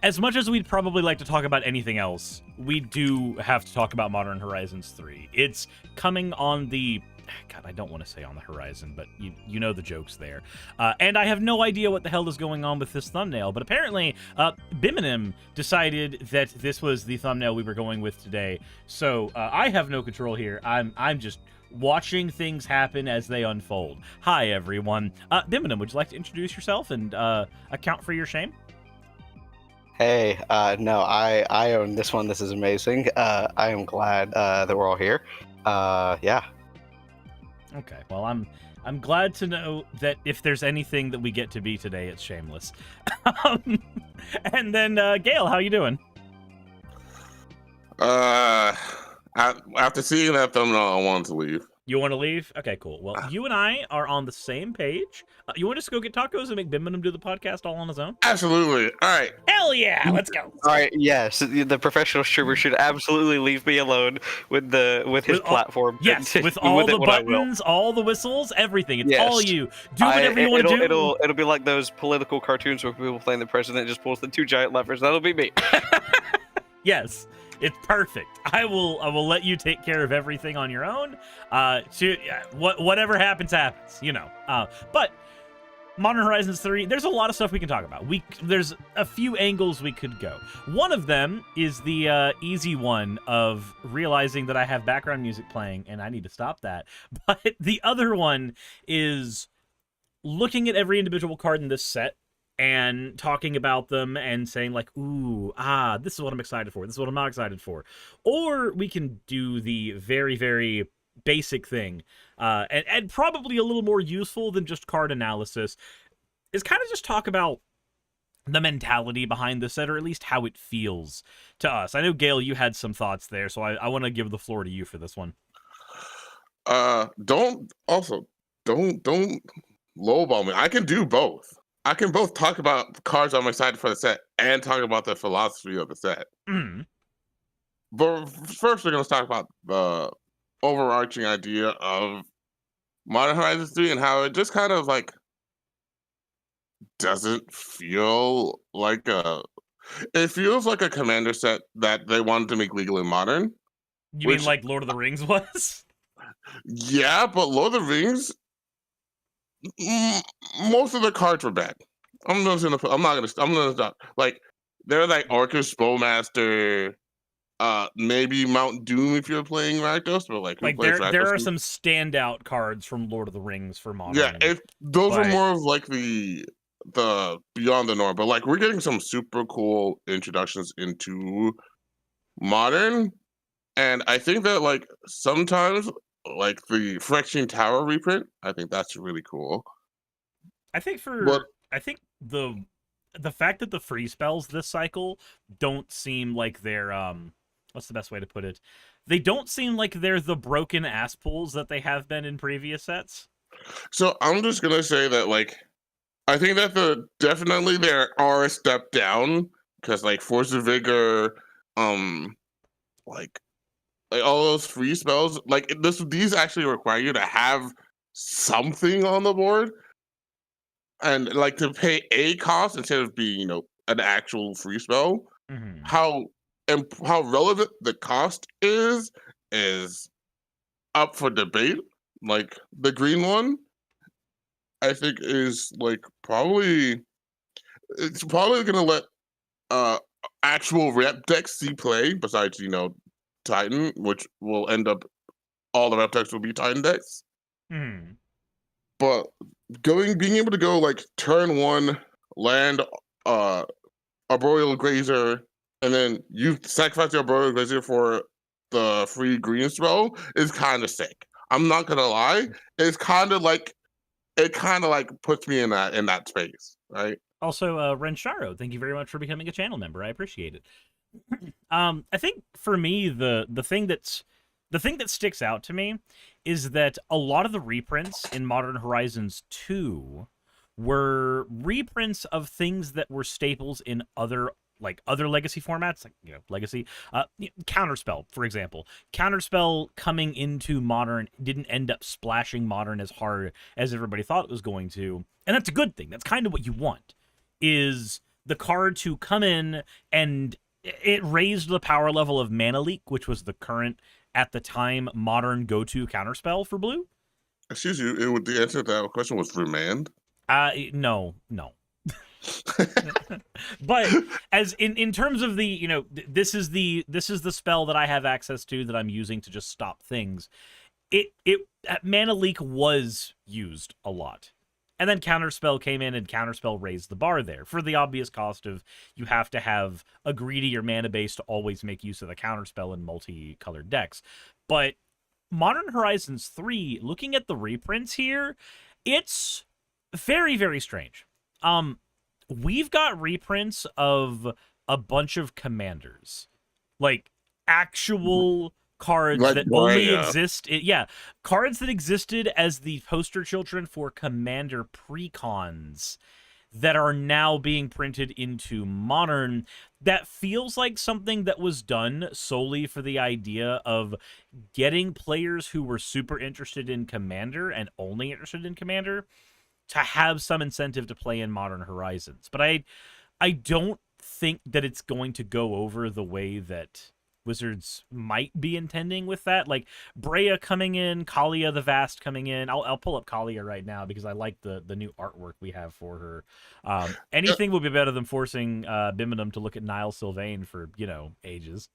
As much as we'd probably like to talk about anything else, we do have to talk about Modern Horizons 3. It's coming on the... God, I don't want to say on the horizon, but you know the joke's there. And I have no idea what the hell is going on with this thumbnail, but apparently Biminim decided that this was the thumbnail we were going with today. So I have no control here. I'm just watching things happen as they unfold. Hi, everyone. Biminim, would you like to introduce yourself and account for your shame? Hey, no, I own this one. This is amazing. I am glad that we're all here. Yeah. Okay, well, I'm glad to know that if there's anything that we get to be today, it's shameless. And then, Gail, how you doing? After seeing that thumbnail, I wanted to leave. You want to leave? Okay, cool. Well, you and I are on the same page. You want us to go get tacos and make Biminim do the podcast all on his own? Absolutely. All right. Hell yeah! Let's go. All right. Yes, the professional streamer should absolutely leave me alone with his platform. Yes, with all the buttons, all the whistles, everything. It's all you. Do whatever you want to do. It'll be like those political cartoons where people playing the president just pulls the two giant levers. That'll be me. Yes. It's perfect. I will let you take care of everything on your own. Whatever happens, you know. But Modern Horizons 3, there's a lot of stuff we can talk about. There's a few angles we could go. One of them is the easy one of realizing that I have background music playing and I need to stop that. But the other one is looking at every individual card in this set and talking about them and saying like, ooh, this is what I'm excited for. This is what I'm not excited for. Or we can do the very, very basic thing, and probably a little more useful than just card analysis, is kind of just talk about the mentality behind the set, or at least how it feels to us. I know, Gail, you had some thoughts there, so I want to give the floor to you for this one. Don't lowball me. I can do both. I can both talk about the cards I'm excited for the set and talk about the philosophy of the set. Mm. But first, we're going to talk about the overarching idea of Modern Horizons 3 and how it just kind of like doesn't feel like it feels like a Commander set that they wanted to make legally modern. You mean like Lord of the Rings was? Yeah, but Lord of the Rings, most of the cards were bad. I'm gonna stop. Like, they're like Orcus Bowmaster, maybe Mount Doom if you're playing Rakdos, but like there are some standout cards from Lord of the Rings for modern. Yeah, those are more of like the beyond the norm, but like we're getting some super cool introductions into modern, and I think that like sometimes like the Phyrexian Tower reprint, I think that's really cool. I think the fact that the free spells this cycle don't seem like they're what's the best way to put it? They don't seem like they're the broken ass pulls that they have been in previous sets. So I'm just gonna say that like I think that definitely there are a step down because like Force of Vigor, like all those free spells, like these actually require you to have something on the board, and like to pay a cost instead of being an actual free spell. Mm-hmm. How relevant the cost is up for debate. Like the green one, I think is like it's probably gonna let actual rep decks see play besides Titan, which will end up all the rep decks will be Titan decks. Mm. But being able to go like turn one, land Arboreal Grazer, and then you sacrifice your Arboreal Grazer for the free green spell is kind of sick. I'm not gonna lie, it's kind of like puts me in that space, right? Also, Rensharo, thank you very much for becoming a channel member. I appreciate it. I think for me, the thing that sticks out to me is that a lot of the reprints in Modern Horizons 2 were reprints of things that were staples in other legacy formats, like legacy. Counterspell, for example. Counterspell coming into modern didn't end up splashing modern as hard as everybody thought it was going to, and that's a good thing. That's kind of what you want, is the card to come in, and it raised the power level of Mana Leak, which was the current, at the time, modern go-to counterspell for blue. Excuse you, the answer to that question was remand? No. But as in terms of the, this is the spell that I have access to that I'm using to just stop things. Mana Leak was used a lot. And then Counterspell came in, and Counterspell raised the bar there for the obvious cost of you have to have a greedier mana base to always make use of the Counterspell in multicolored decks. But Modern Horizons 3, looking at the reprints here, it's very, very strange. We've got reprints of a bunch of commanders, like actual cards Like that only Brea. exist. Cards that existed as the poster children for Commander Precons that are now being printed into Modern. That feels like something that was done solely for the idea of getting players who were super interested in Commander and only interested in Commander to have some incentive to play in Modern Horizons. But I don't think that it's going to go over the way that Wizards might be intending with that. Like Brea coming in, Kalia the Vast coming in. I'll pull up Kalia right now because I like the new artwork we have for her. Anything would be better than forcing Bimidum to look at Nile Sylvain for, ages.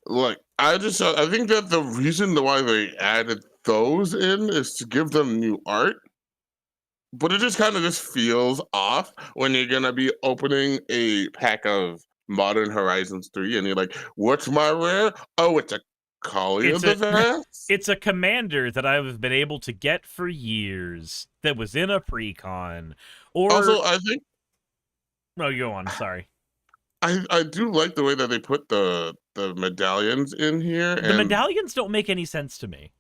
Look, I think that the reason why they added those in is to give them new art. But it just kind of feels off when you're going to be opening a pack of Modern Horizons 3 and you're like, what's my rare? Oh, it's a Kalia the Vast? It's a commander that I've been able to get for years that was in a Precon. Or Also, I think... No, you go on, sorry. I do like the way that they put the medallions in here. The medallions don't make any sense to me.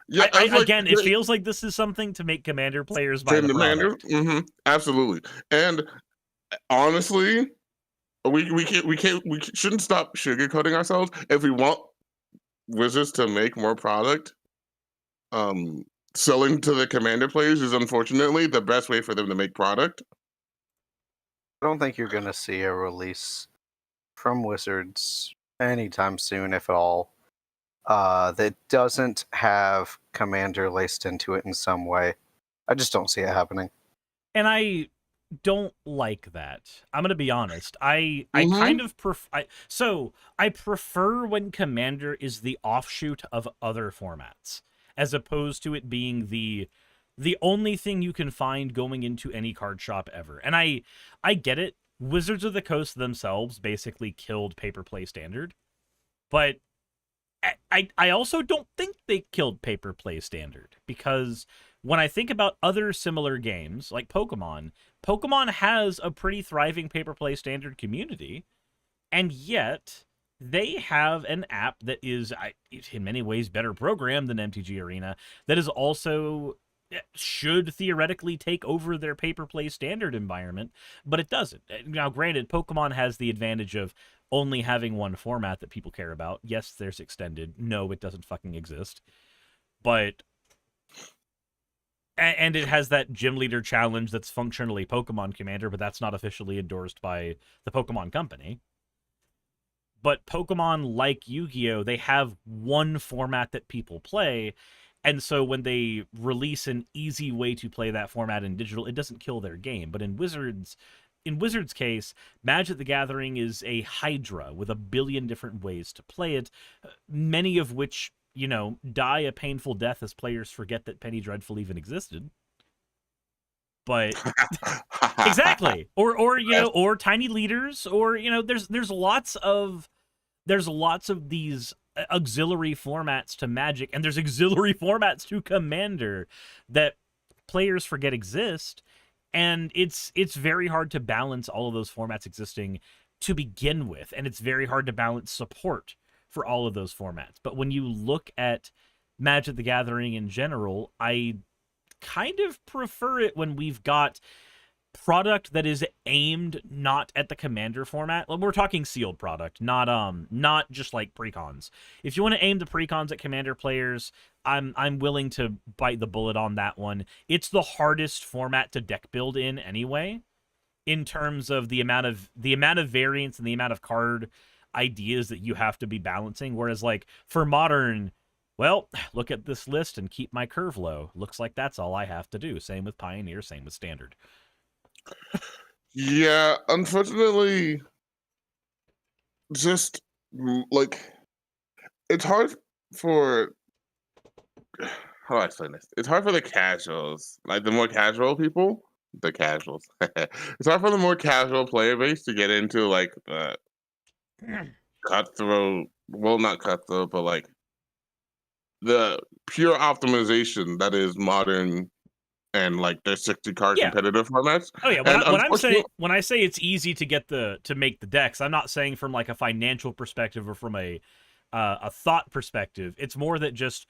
Yeah, again, it feels like this is something to make Commander players buy the product. Mm-hmm, absolutely. And honestly, we shouldn't stop sugarcoating ourselves. If we want Wizards to make more product, selling to the Commander players is unfortunately the best way for them to make product. I don't think you're going to see a release from Wizards anytime soon, if at all, that doesn't have Commander laced into it in some way. I just don't see it happening. And I don't like that. I'm going to be honest. I kind of prefer... I prefer when Commander is the offshoot of other formats, as opposed to it being the only thing you can find going into any card shop ever. And I get it. Wizards of the Coast themselves basically killed Paper Play Standard. But I also don't think they killed Paper Play Standard, because when I think about other similar games like Pokemon has a pretty thriving Paper Play Standard community, and yet they have an app that is in many ways better programmed than MTG Arena, that is also should theoretically take over their Paper Play Standard environment, but it doesn't. Now, granted, Pokemon has the advantage of only having one format that people care about. Yes, there's Extended. No, it doesn't fucking exist. But... And it has that Gym Leader challenge that's functionally Pokemon Commander, but that's not officially endorsed by the Pokemon Company. But Pokemon, like Yu-Gi-Oh!, they have one format that people play, and so when they release an easy way to play that format in digital, it doesn't kill their game. But in Wizards' case, Magic the Gathering is a hydra with a billion different ways to play it, many of which, die a painful death as players forget that Penny Dreadful even existed. But exactly. Or tiny leaders, or there's lots of these auxiliary formats to Magic, and there's auxiliary formats to Commander that players forget exist. And it's very hard to balance all of those formats existing to begin with, and it's very hard to balance support for all of those formats. But when you look at Magic the Gathering in general, I kind of prefer it when we've got product that is aimed not at the Commander format. We're talking sealed product, not just like Precons. If you want to aim the Precons at Commander players, I'm willing to bite the bullet on that one. It's the hardest format to deck build in anyway. in terms of the amount of variance and the amount of card ideas that you have to be balancing. Whereas like for Modern, well, look at this list and keep my curve low. Looks like that's all I have to do. Same with Pioneer, same with Standard. Yeah, unfortunately, just like it's hard for how do I explain this? It's hard for the casuals, like the more casual people, the casuals. It's hard for the more casual player base to get into like the cutthroat. Well, not cutthroat, but like the pure optimization that is Modern and like their 60 card Yeah. competitive formats. Oh yeah, And when I say it's easy to get to make the decks, I'm not saying from like a financial perspective or from a thought perspective. It's more that just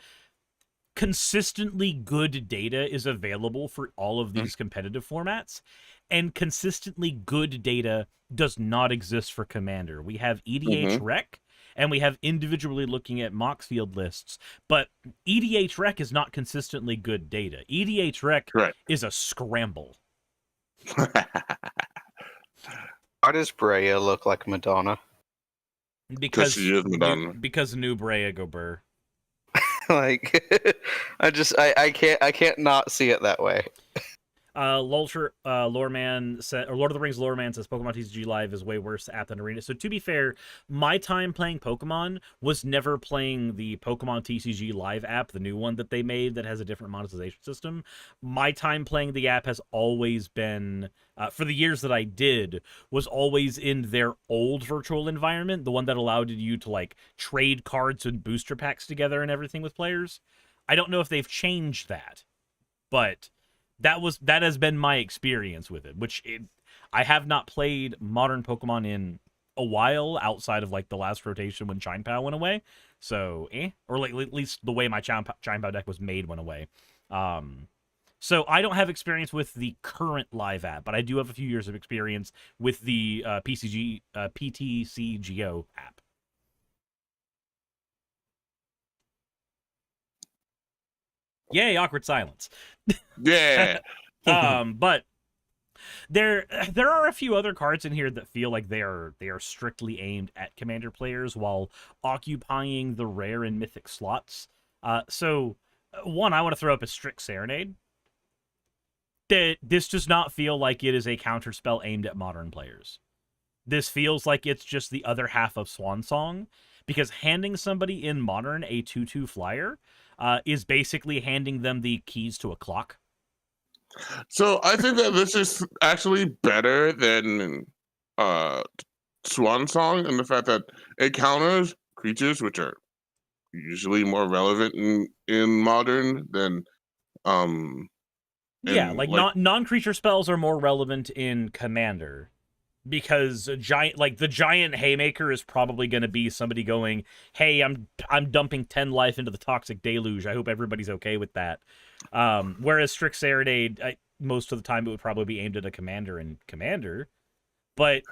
consistently good data is available for all of these competitive formats, and consistently good data does not exist for Commander. We have EDH Rec, and we have individually looking at Mox field lists, but EDH Rec is not consistently good data. EDH Rec is a scramble. Why does Brea look like Madonna? Because she is Madonna. Because new Brea go burr. Like, I can't not see it that way. Loreman said, or Lord of the Rings Loreman says Pokemon TCG Live is way worse app than Arena. So to be fair, my time playing Pokemon was never playing the Pokemon TCG Live app, the new one that they made that has a different monetization system. My time playing the app has always been, for the years that I did, was always in their old virtual environment, the one that allowed you to like trade cards and booster packs together and everything with players. I don't know if they've changed that, but that has been my experience with it, I have not played Modern Pokemon in a while outside of like the last rotation when Chine-Pow went away. So, or like at least the way my Chine-Pow deck was made went away. So I don't have experience with the current live app, but I do have a few years of experience with the PTCGO app. Yay, awkward silence. Yeah. But there are a few other cards in here that feel like they are strictly aimed at Commander players while occupying the rare and mythic slots. So one I want to throw up is Strict Serenade. This does not feel like it is a counterspell aimed at Modern players. This feels like it's just the other half of Swan Song, because handing somebody in Modern a 2/2 flyer is basically handing them the keys to a clock. So I think that this is actually better than Swan Song in the fact that it counters creatures which are usually more relevant in Modern than like non-creature spells are more relevant in Commander, because the giant haymaker is probably going to be somebody going, hey, I'm dumping 10 life into the Toxic Deluge. I hope everybody's okay with that. Whereas Strict Serenade, most of the time it would probably be aimed at a Commander and Commander, but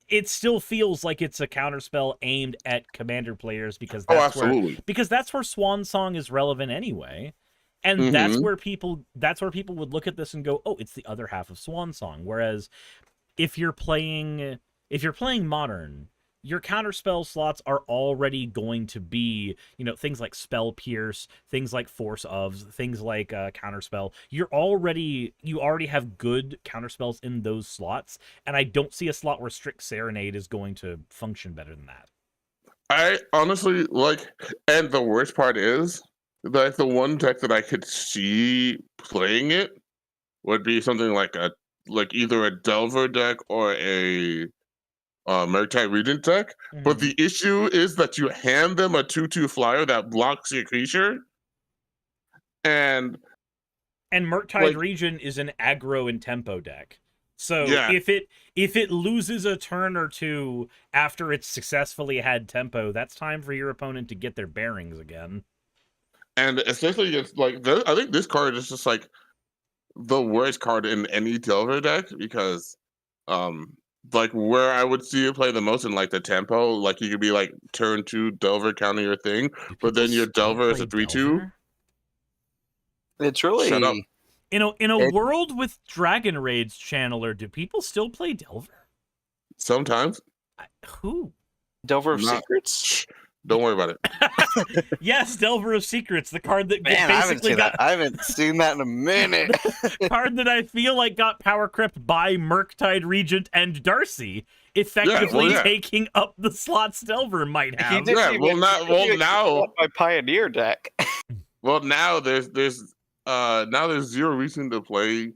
it still feels like it's a counterspell aimed at Commander players, because that's where Swan Song is relevant anyway. And that's where people would look at this and go, oh, it's the other half of Swan Song. Whereas if you're playing Modern, your counterspell slots are already going to be, things like Spell Pierce, things like Force of, things like Counterspell. You already have good counterspells in those slots, and I don't see a slot where Strict Serenade is going to function better than that. I honestly and the worst part is, like, the one deck that I could see playing it would be something like either a Delver deck or a Maritime Regent deck. But the issue is that you hand them a 2/2 flyer that blocks your creature, and Murktide Regent is an aggro and tempo deck. So if it loses a turn or two after it's successfully had tempo, that's time for your opponent to get their bearings again. And especially against I think this card is just like the worst card in any Delver deck, because where I would see it play the most in like the tempo, like you could be like turn 2 Delver counter your thing, but then your Delver is a 3/2. It's really In a world with Dragon Raids Channeler, do people still play Delver? Sometimes. Who? Delver of Not- Secrets? Don't worry about it. Yes, Delver of Secrets, the card that Man, I haven't basically seen got that. I haven't seen that in a minute. card that I feel like got power crept by Murktide Regent and Darcy, effectively yeah. taking up the slots Delver might He have. didn't Yeah, even- well, not- he didn't well, even now- get my Pioneer deck. Well, now there's zero reason to play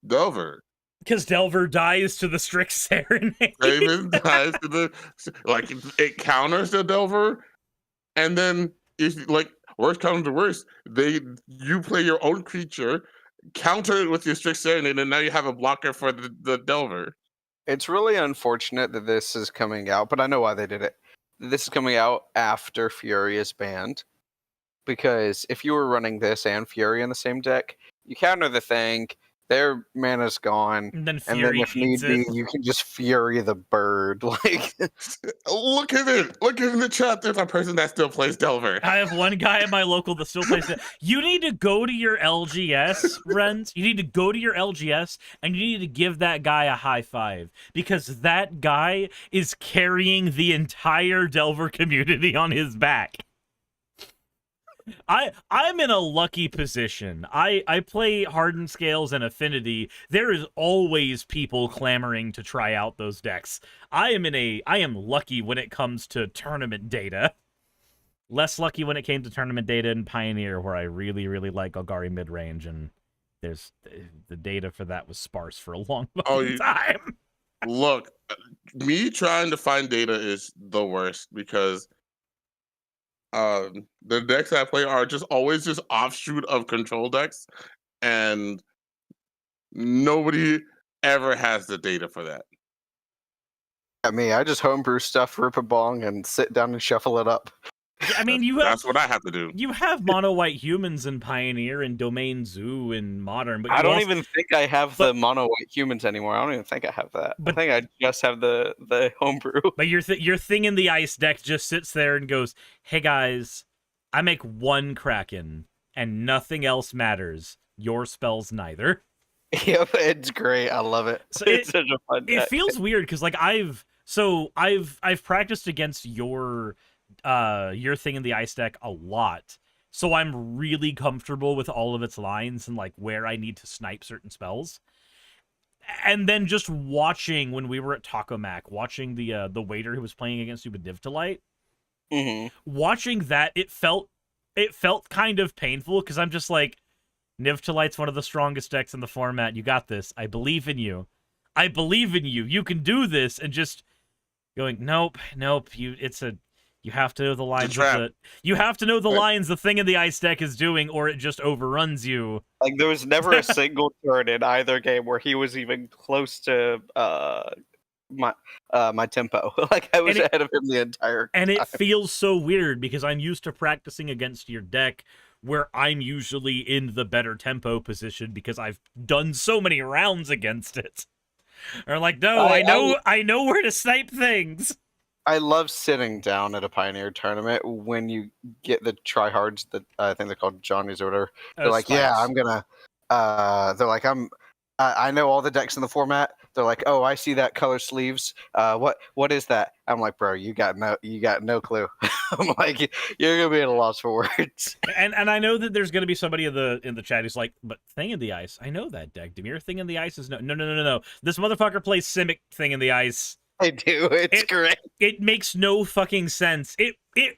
Delver. Because Delver dies to the strict Serenade. David dies to the it counters the Delver, and then if worst comes to worst, you play your own creature, counter it with your strict Serenade, and now you have a blocker for the Delver. It's really unfortunate that this is coming out, but I know why they did it. This is coming out after Fury is banned. Because if you were running this and Fury in the same deck, you counter the thing, their mana's gone, And then and Fury then if need eats be, it. you can just Fury the bird. Like, Look at it. Look in the chat. There's a person that still plays Delver. I have one guy at my local that still plays it. You need to go to your LGS, Rens. You need to go to your LGS, and you need to give that guy a high five. Because that guy is carrying the entire Delver community on his back. I'm in a lucky position. I play Hardened Scales and Affinity. There is always people clamoring to try out those decks. I am lucky when it comes to tournament data. Less lucky when it came to tournament data in Pioneer, where I really, really like Golgari midrange, and the data for that was sparse for a long time. Look, me trying to find data is the worst because the decks I play are just always just offshoot of control decks, and nobody ever has the data for that. at me, I just homebrew stuff, rip a bong, and sit down and shuffle it up. I mean, That's what I have to do. You have mono white humans in Pioneer and Domain Zoo in Modern, but I don't also, even think I have the mono white humans anymore. I don't even think I have that. But- I think I just have the homebrew. But your thing in the ice deck just sits there and goes, "Hey guys, I make one Kraken and nothing else matters. Your spells neither." Yep, it's great. I love it. So it's such a fun It deck. feels weird because like I've practiced against your thing in the ice deck a lot. So I'm really comfortable with all of its lines and like where I need to snipe certain spells. And then just watching when we were at Taco Mac, watching the waiter who was playing against you with Divtolite, watching that, it felt kind of painful because I'm just like, Nivtolite's one of the strongest decks in the format. You got this. I believe in you. I believe in you. You can do this. And just going, nope. You have to know the lines of the. You have to know the lines the thing in the ice deck is doing, or it just overruns you. Like there was never a single turn in either game where he was even close to my tempo. Like I was ahead of him the entire time. And it feels so weird because I'm used to practicing against your deck where I'm usually in the better tempo position because I've done so many rounds against it. Or like, no, I know where to snipe things. I love sitting down at a Pioneer tournament when you get the tryhards that I think they're called Johnnies or whatever. They're like, Spikes. yeah, I'm gonna. They're like, I know all the decks in the format. They're like, oh, I see that color sleeves. What is that? I'm like, bro, you got no clue. I'm like, you're gonna be at a loss for words. And I know that there's gonna be somebody in the chat who's like, but Thing in the Ice, I know that deck. Demir Thing in the Ice is no. This motherfucker plays Simic Thing in the Ice. I do. It's great. It makes no fucking sense. It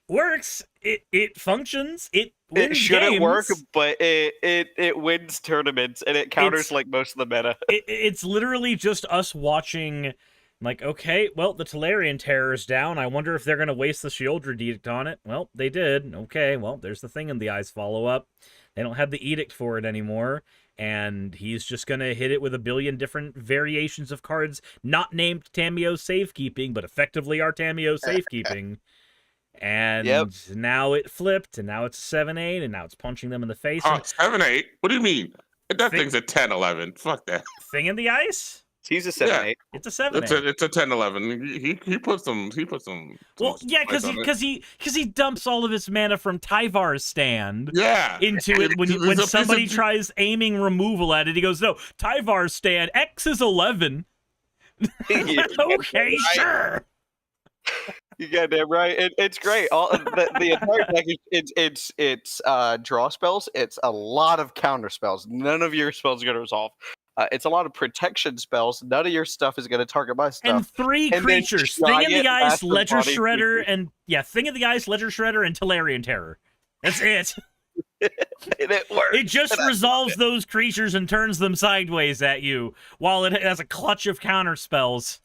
works. It functions. It wins It shouldn't games. work, but it wins tournaments and it counters like most of the meta. It's literally just us watching. Like, okay, well, the Tolarian Terror's down. I wonder if they're going to waste the Shieldred Edict on it. Well, they did. Okay, well, there's the Thing in the Eyes follow-up. They don't have the Edict for it anymore, and he's just going to hit it with a billion different variations of cards not named Tameo Safekeeping, but effectively are Tameo Safekeeping. And now it flipped, and now it's 7-8, and now it's punching them in the face. Oh, 7-8? What do you mean? That thing's a 10-11. Fuck that. Thing in the Ice? He's a 7/8. It's a 7. It's a 10/11. He put some. Well, yeah, because he dumps all of his mana from Tyvar's stand. Yeah. Into it when somebody tries aiming removal at it, he goes, "No, Tyvar's stand X is 11." Okay, sure. You got that right. It's great. All the entire deck it's draw spells. It's a lot of counter spells. None of your spells are going to resolve. It's a lot of protection spells. None of your stuff is going to target my stuff. And 3 creatures: Thing in the Ice, Ledger Shredder, and Thing in the Ice, Ledger Shredder, and Tolarian Terror. That's it. It works. It just resolves those creatures and turns them sideways at you, while it has a clutch of counter spells.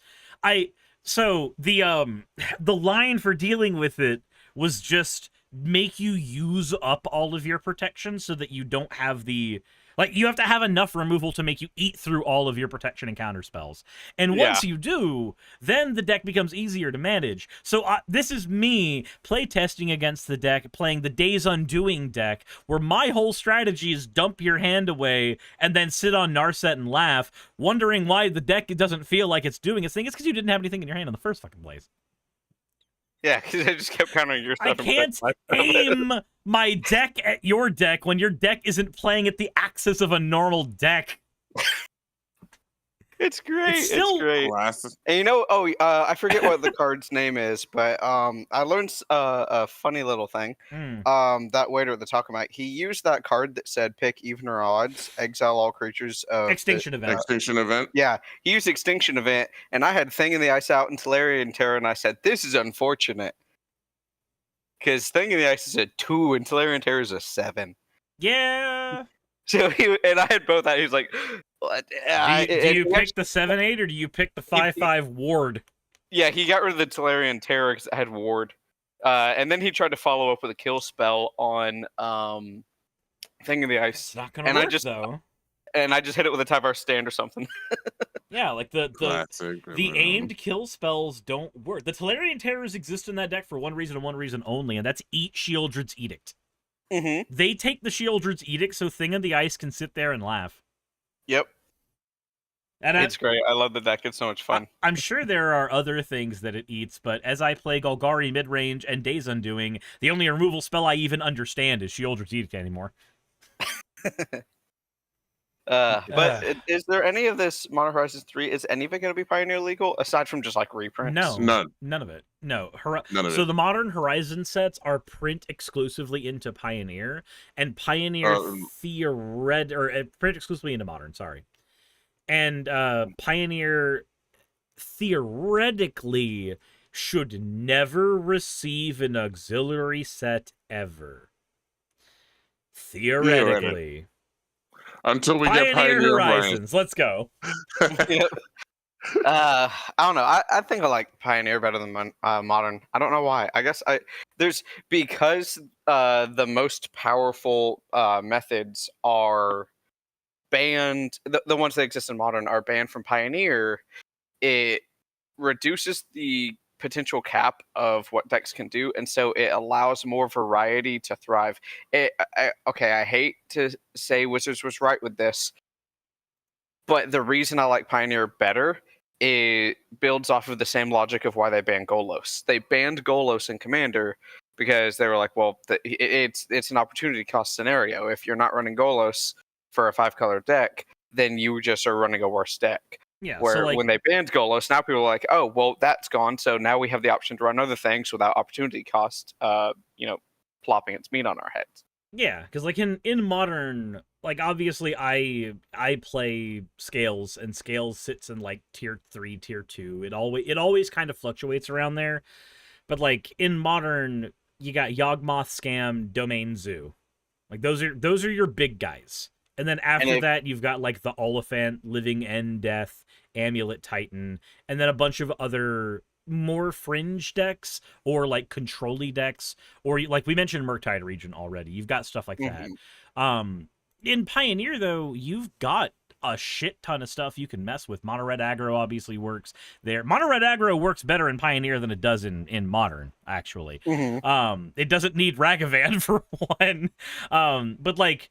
So the line for dealing with it was just make you use up all of your protection so that you don't have you have to have enough removal to make you eat through all of your protection and counter spells. And once you do, then the deck becomes easier to manage. So this is me playtesting against the deck, playing the Days Undoing deck, where my whole strategy is dump your hand away and then sit on Narset and laugh, wondering why the deck doesn't feel like it's doing its thing. It's because you didn't have anything in your hand in the first fucking place. Yeah, because I just kept countering your stuff. I can't aim my deck at your deck when your deck isn't playing at the axis of a normal deck. It's great. It's still great. And I forget what the card's name is, but I learned a funny little thing. That waiter at the Takamite, he used that card that said pick even or odds, exile all creatures of Extinction Event. Extinction Event. Yeah, he used Extinction Event, and I had Thing in the Ice out in Tolarian Terror, and I said, this is unfortunate. Because Thing in the Ice is a 2, and Tolarian Terror is a 7. Yeah. So I had both out. He was like, what? Do you pick the 7/8 or do you pick the 5/5 Ward? Yeah, he got rid of the Tolarian Terror because it had Ward. And then he tried to follow up with a kill spell on Thing in the Ice. It's not gonna work, though. And I just hit it with a Tyvar stand or something. Yeah, like the aimed kill spells don't work. The Tolarian Terrors exist in that deck for one reason and one reason only, and that's eat Sheoldred's Edict. Mm-hmm. They take the Sheoldred's Edict so Thing in the Ice can sit there and laugh. Yep. And it's great. I love the deck. It's so much fun. I'm sure there are other things that it eats, but as I play Golgari midrange and Days Undoing, the only removal spell I even understand is Sheoldred's Edict anymore. But is there any of this Modern Horizons 3? Is any of it going to be Pioneer legal aside from just like reprints? No, none of it. No, so the Modern Horizon sets are print exclusively into Pioneer, and Pioneer print exclusively into Modern. Sorry, and Pioneer theoretically should never receive an auxiliary set ever. Theoretically. Until we Pioneer get Pioneer Horizons. Let's go. I don't know. I think I like Pioneer better than Modern. I don't know why. I guess because the most powerful methods are banned. The ones that exist in Modern are banned from Pioneer. It reduces the potential cap of what decks can do, and so it allows more variety to thrive. I hate to say Wizards was right with this, but the reason I like Pioneer better, it builds off of the same logic of why they banned Golos. They banned Golos in Commander because they were like, well, it's an opportunity cost scenario. If you're not running Golos for a 5-color deck, then you just are running a worse deck. Yeah, where when they banned Golos, now people are like, oh, well, that's gone, so now we have the option to run other things without opportunity cost, plopping its meat on our heads. Yeah, because like in Modern, like obviously I play Scales, and Scales sits in like tier 3, tier 2. It always kind of fluctuates around there. But like in Modern, you got Yawgmoth, Scam, Domain Zoo. Like those are your big guys. And then after that, you've got like the Oliphant, Living End Death, Amulet Titan, and then a bunch of other more fringe decks or like control-y decks, or like we mentioned Murktide Region already. You've got stuff like that. In Pioneer, though, you've got a shit ton of stuff you can mess with. Mono Red Aggro obviously works there. Mono Red Aggro works better in Pioneer than it does in Modern, actually. It doesn't need Ragavan for one. But like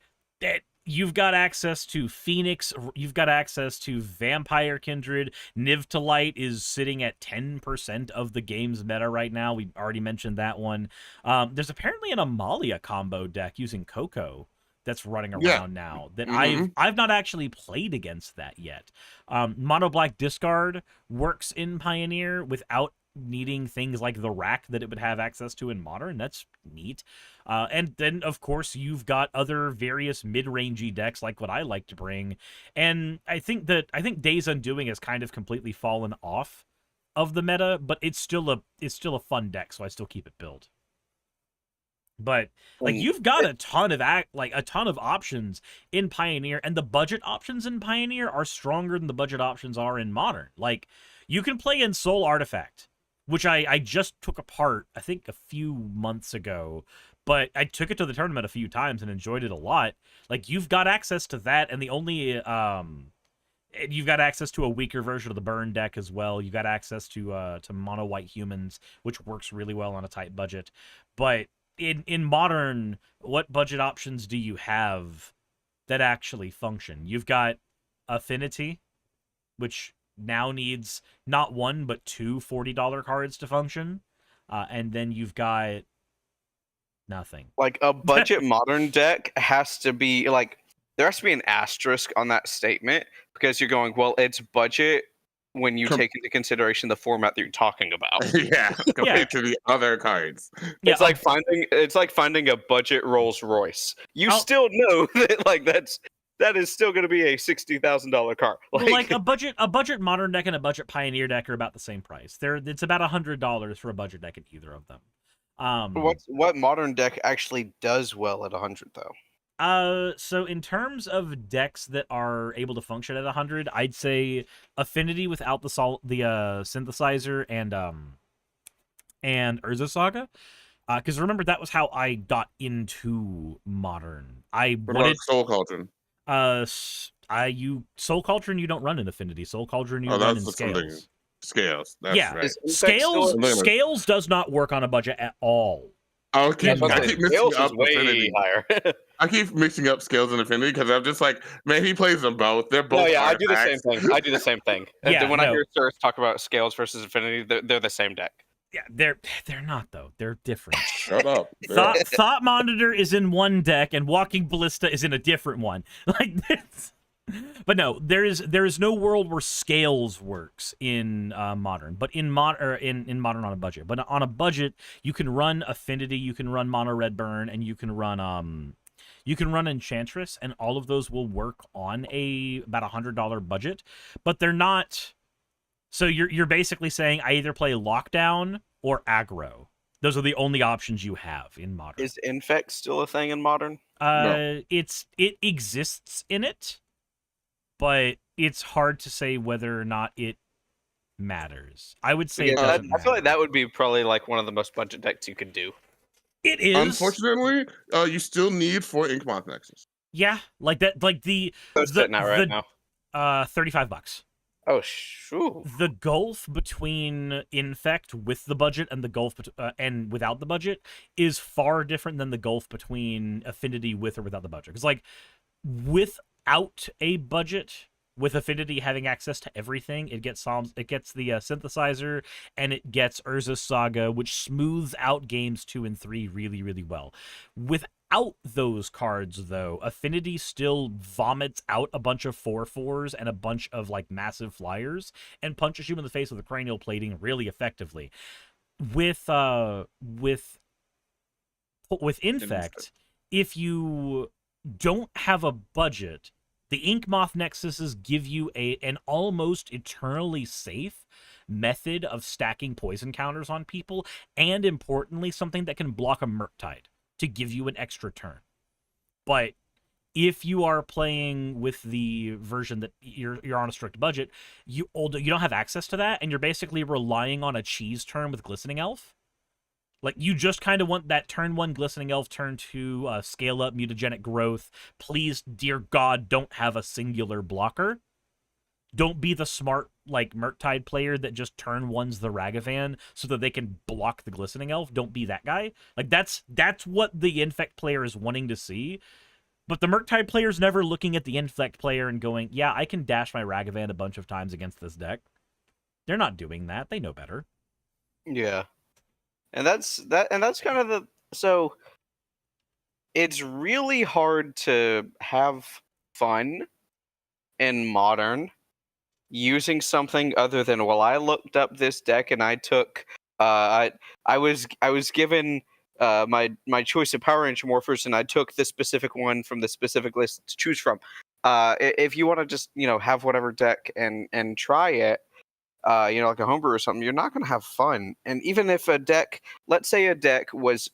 you've got access to Phoenix, you've got access to Vampire Kindred. Niv to Light is sitting at 10% of the game's meta right now. We already mentioned that one. There's apparently an Amalia combo deck using Coco that's running around now that I've not actually played against that yet. Mono Black Discard works in Pioneer without needing things like the rack that it would have access to in Modern. That's neat. And then, of course, you've got other various mid-rangey decks like what I like to bring. And I think Days Undoing has kind of completely fallen off of the meta, but it's still a fun deck, so I still keep it built. But like you've got a ton of options in Pioneer, and the budget options in Pioneer are stronger than the budget options are in Modern. Like you can play in Soul Artifact, which I just took apart, I think a few months ago, but I took it to the tournament a few times and enjoyed it a lot. Like you've got access to that, and the only you've got access to a weaker version of the Burn deck as well. You've got access to Mono White Humans, which works really well on a tight budget. But in Modern, what budget options do you have that actually function? You've got Affinity, which now needs not one but two $40 cards to function, and then you've got nothing. Like a budget Modern deck has to be like, there has to be an asterisk on that statement, because you're going, well, it's budget when you take into consideration the format that you're talking about. Compared to the other cards. It's like finding a budget Rolls Royce. You still know that like that is still going to be a $60,000 car. Like a budget Modern deck and a budget Pioneer deck are about the same price. It's about $100 for a budget deck in either of them. What Modern deck actually does well at 100 though? So in terms of decks that are able to function at 100, I'd say Affinity without the synthesizer and Urza Saga. Because remember, that was how I got into Modern. What about Soul Cauldron? Soul Cauldron you don't run in Affinity. Soul Cauldron you run in Scales. Scales. That's right. Scales does not work on a budget at all. I keep mixing up way higher. I keep mixing up Scales and Affinity because I'm just like, man, he plays them both. They're both. Oh yeah, I do the same thing. And then when I hear Sir talk about Scales versus Affinity, they're the same deck. Yeah, they're not though. They're different. Shut up. Thought Monitor is in one deck and Walking Ballista is in a different one. Like this. But no, there is no world where Scales works in Modern, but in Modern on a budget. But on a budget, you can run Affinity, you can run Mono Red Burn, and you can run Enchantress, and all of those will work on about $100 budget. But they're not. So you're basically saying I either play Lockdown or Aggro. Those are the only options you have in Modern. Is Infect still a thing in Modern? No. It exists in it, but it's hard to say whether or not it matters. I would say I feel like that would be probably like one of the most budget decks you could do. It is. Unfortunately, you still need 4 Inkmoth Nexus. Yeah, like that. Like the now. $35. Oh, shoot. The gulf between Infect with the budget and the gulf and without the budget is far different than the gulf between Affinity with or without the budget. Because like without a budget, with Affinity having access to everything, it gets the synthesizer, and it gets Urza's Saga, which smooths out games 2 and 3 really, really well. Without those cards, though, Affinity still vomits out a bunch of 4/4s and a bunch of like massive flyers and punches you in the face with a cranial plating really effectively. With Infect, if you don't have a budget, the Inkmoth Nexuses give you an almost eternally safe method of stacking poison counters on people, and importantly, something that can block a Murktide to give you an extra turn. But if you are playing with the version that you're on a strict budget, you don't have access to that, and you're basically relying on a cheese turn with Glistening Elf. Like, you just kind of want that turn 1 Glistening Elf, turn 2 scale up mutagenic growth. Please, dear God, don't have a singular blocker. Don't be the smart, like, Murktide player that just turn 1's the Ragavan so that they can block the Glistening Elf. Don't be that guy. Like, that's what the Infect player is wanting to see. But the Murktide player's never looking at the Infect player and going, yeah, I can dash my Ragavan a bunch of times against this deck. They're not doing that. They know better. Yeah. And that's kind of so it's really hard to have fun in Modern using something other than, well, I looked up this deck and I took I was given my choice of Power Rangers morphers, and I took this specific one from the specific list to choose from. If you want to just have whatever deck and try it, like a homebrew or something, you're not going to have fun. And even if a deck, let's say a deck was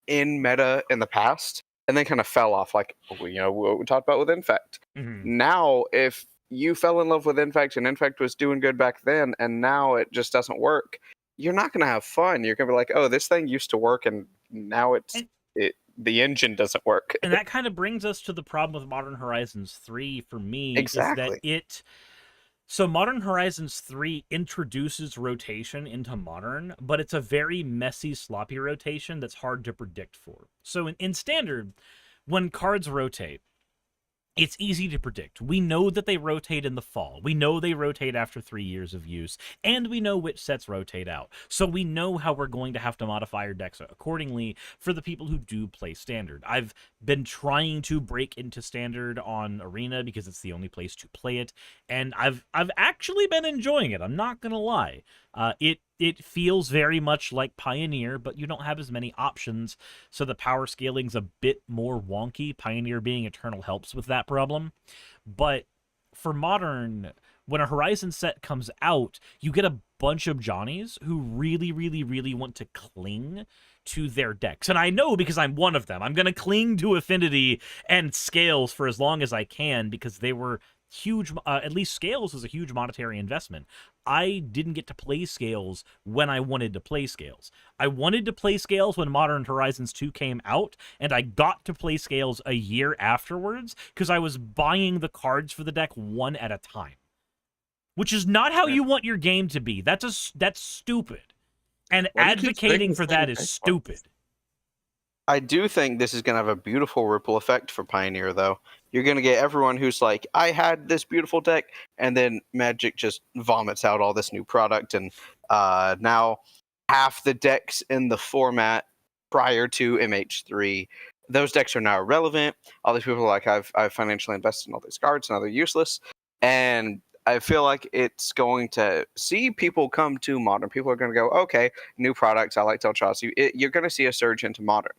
in meta in the past and then kind of fell off, like what we talked about with Infect. Mm-hmm. Now, if you fell in love with Infect and Infect was doing good back then, and now it just doesn't work, you're not going to have fun. You're going to be like, oh, this thing used to work, and now the engine doesn't work. And that kind of brings us to the problem with Modern Horizons 3 for me. Exactly. Is that so Modern Horizons 3 introduces rotation into Modern, but it's a very messy, sloppy rotation that's hard to predict for. So in Standard, when cards rotate, it's easy to predict. We know that they rotate in the fall. We know they rotate after 3 years of use, and we know which sets rotate out. So we know how we're going to have to modify our decks accordingly for the people who do play Standard. I've been trying to break into Standard on Arena because it's the only place to play it, and I've actually been enjoying it. I'm not gonna lie. It feels very much like Pioneer, but you don't have as many options, so the power scaling's a bit more wonky. Pioneer being Eternal helps with that problem. But for Modern, when a Horizon set comes out, you get a bunch of Johnnies who really, really, really want to cling to their decks. And I know because I'm one of them. I'm going to cling to Affinity and Scales for as long as I can because they were huge. At least Scales was a huge monetary investment. I didn't get to play Scales when I wanted to play Scales. I wanted to play Scales when Modern Horizons 2 came out, and I got to play Scales a year afterwards because I was buying the cards for the deck one at a time. Which is not how you want your game to be. That's stupid. And advocating for that is stupid. I do think this is going to have a beautiful ripple effect for Pioneer, though. You're going to get everyone who's like, I had this beautiful deck, and then Magic just vomits out all this new product, and now half the decks in the format prior to MH3, those decks are now irrelevant. All these people are like, I've financially invested in all these cards, now they're useless. And I feel like it's going to see people come to Modern. People are going to go, okay, new products, I like Tel'Chazi. You're going to see a surge into Modern.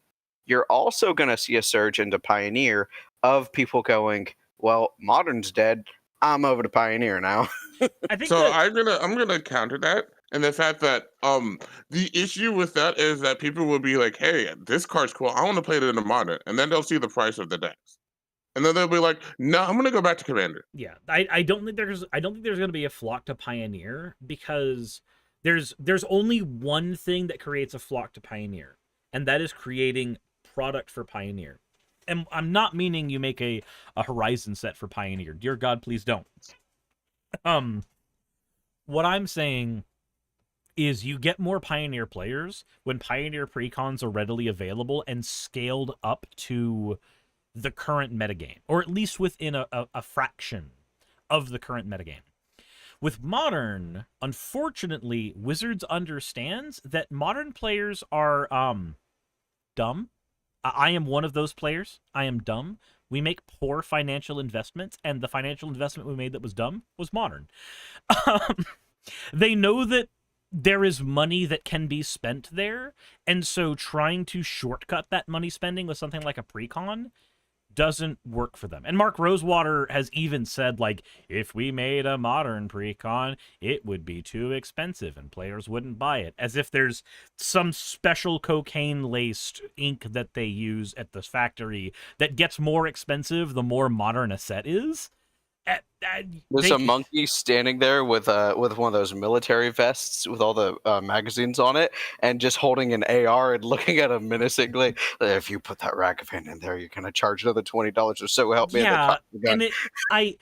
You're also going to see a surge into Pioneer of people going, well, Modern's dead. I'm over to Pioneer now. I think so. I'm gonna counter that, and the fact that the issue with that is that people will be like, hey, this card's cool. I want to play it in a Modern, and then they'll see the price of the decks, and then they'll be like, no, I'm gonna go back to Commander. Yeah, I don't think there's going to be a flock to Pioneer because there's only one thing that creates a flock to Pioneer, and that is creating product for Pioneer. And I'm not meaning you make a Horizon set for Pioneer. Dear God, please don't. What I'm saying is you get more Pioneer players when Pioneer Precons are readily available and scaled up to the current metagame, or at least within a fraction of the current metagame. With Modern, unfortunately, Wizards understands that Modern players are dumb. I am one of those players. I am dumb. We make poor financial investments, and the financial investment we made that was dumb was Modern. They know that there is money that can be spent there, and so trying to shortcut that money spending with something like a Precon doesn't work for them. And Mark Rosewater has even said, like, if we made a Modern Precon, it would be too expensive and players wouldn't buy it. As if there's some special cocaine-laced ink that they use at the factory that gets more expensive the more modern a set is. There's a monkey standing there with one of those military vests with all the magazines on it, and just holding an AR and looking at him menacingly. If you put that Ragavan in there, you're gonna charge another $20 or so. Help me! Yeah, and I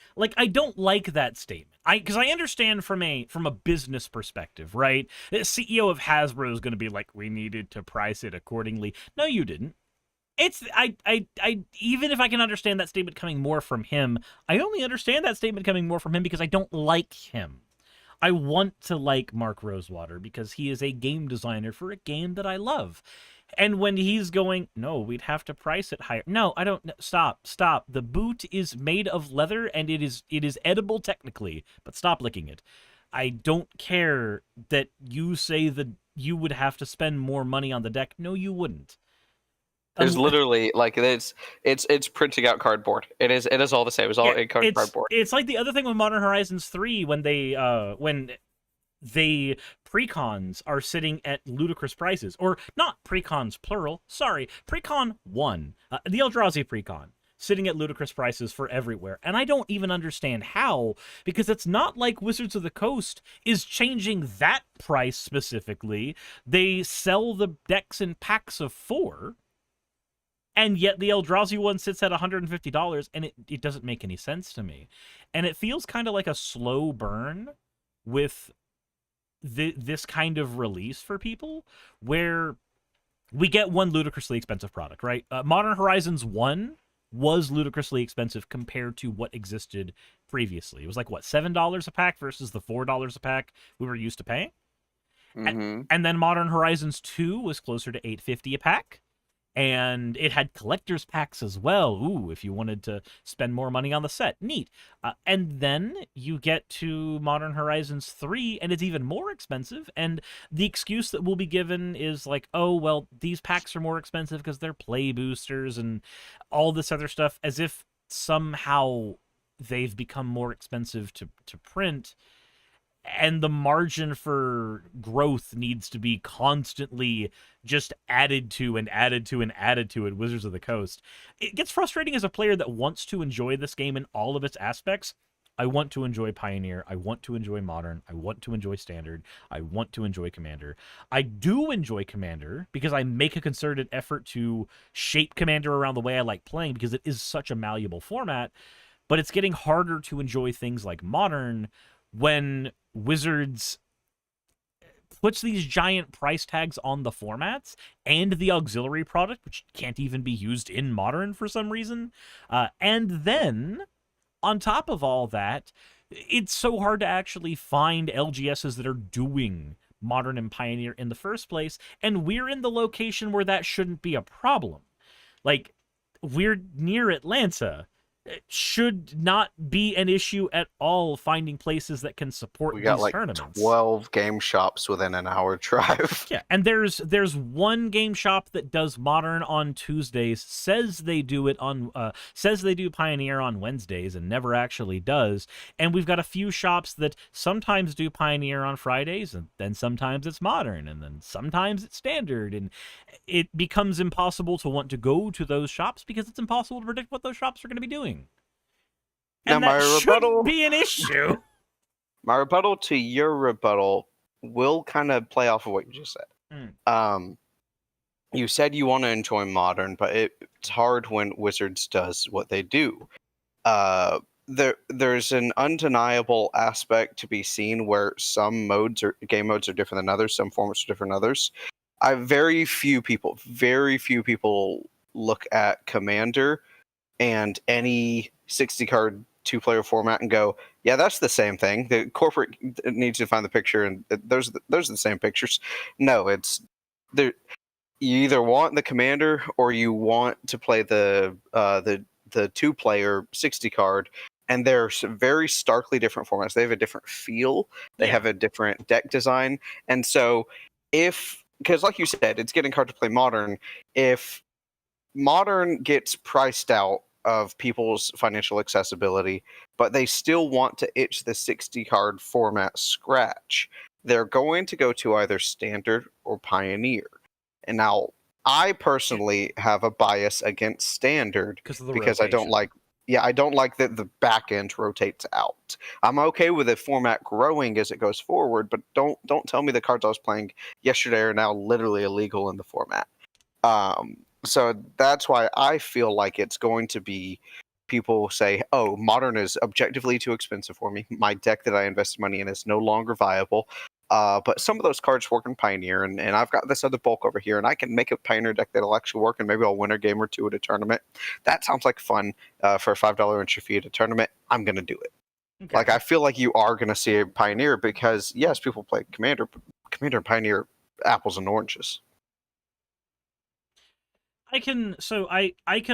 don't like that statement. Because I understand from a business perspective, right? The CEO of Hasbro is going to be like, we needed to price it accordingly. No, you didn't. It's I even if I can understand that statement coming more from him, I only understand that statement coming more from him because I don't like him. I want to like Mark Rosewater because he is a game designer for a game that I love. And when he's going, no, we'd have to price it higher. No, I don't. Stop. The boot is made of leather and it is edible technically, but stop licking it. I don't care that you say that you would have to spend more money on the deck. No, you wouldn't. It's literally like it's printing out cardboard. It is all the same. It's all in cardboard. It's like the other thing with Modern Horizons 3 when they precons are sitting at ludicrous prices, or not precons plural. Sorry, precon 1, the Eldrazi precon, sitting at ludicrous prices for everywhere. And I don't even understand how, because it's not like Wizards of the Coast is changing that price specifically. They sell the decks in packs of 4. And yet the Eldrazi one sits at $150, and it doesn't make any sense to me. And it feels kind of like a slow burn with this kind of release for people, where we get one ludicrously expensive product, right? Modern Horizons 1 was ludicrously expensive compared to what existed previously. It was like, what, $7 a pack versus the $4 a pack we were used to paying? Mm-hmm. And then Modern Horizons 2 was closer to $8.50 a pack. And it had collector's packs as well. Ooh, if you wanted to spend more money on the set. Neat. And then you get to Modern Horizons 3, and it's even more expensive. And the excuse that will be given is like, oh, well, these packs are more expensive because they're play boosters and all this other stuff, as if somehow they've become more expensive to print. And the margin for growth needs to be constantly just added to and added to and added to at Wizards of the Coast. It gets frustrating as a player that wants to enjoy this game in all of its aspects. I want to enjoy Pioneer. I want to enjoy Modern. I want to enjoy Standard. I want to enjoy Commander. I do enjoy Commander because I make a concerted effort to shape Commander around the way I like playing, because it is such a malleable format. But it's getting harder to enjoy things like Modern when Wizards puts these giant price tags on the formats and the auxiliary product, which can't even be used in Modern for some reason. And then, on top of all that, it's so hard to actually find LGSs that are doing Modern and Pioneer in the first place, and we're in the location where that shouldn't be a problem. Like, we're near Atlanta. It should not be an issue at all finding places that can support We got these like tournaments. 12 game shops within an hour drive. Yeah, and there's one game shop that does Modern on Tuesdays, says they do Pioneer on Wednesdays, and never actually does. And we've got a few shops that sometimes do Pioneer on Fridays, and then sometimes it's Modern, and then sometimes it's Standard, and it becomes impossible to want to go to those shops because it's impossible to predict what those shops are going to be doing. And now, that shouldn't be an issue. My rebuttal to your rebuttal will kind of play off of what you just said. You said you want to enjoy Modern, but it's hard when Wizards does what they do. There's an undeniable aspect to be seen where some game modes are different than others, some formats are different than others. Very few people look at Commander and any 60-card 2-player format and go, yeah, that's the same thing. The corporate needs to find the picture, and those are the same pictures. No, it's there. You either want the Commander or you want to play the 2-player 60-card, and they're very starkly different formats. They have a different feel. They have a different deck design, and so because like you said, it's getting hard to play Modern. If Modern gets priced out of people's financial accessibility, but they still want to itch the 60-card format scratch, they're going to go to either Standard or Pioneer. And now, I personally have a bias against Standard because I don't like that the back end rotates out. I'm okay with the format growing as it goes forward, but don't tell me the cards I was playing yesterday are now literally illegal in the format. So that's why I feel like it's going to be people say, oh, Modern is objectively too expensive for me. My deck that I invested money in is no longer viable. But some of those cards work in Pioneer, and I've got this other bulk over here, and I can make a Pioneer deck that'll actually work, and maybe I'll win a game or two at a tournament. That sounds like fun for a $5 entry fee at a tournament. I'm going to do it. Okay. Like, I feel like you are going to see a Pioneer because, yes, people play Commander, but Commander and Pioneer, apples and oranges. I can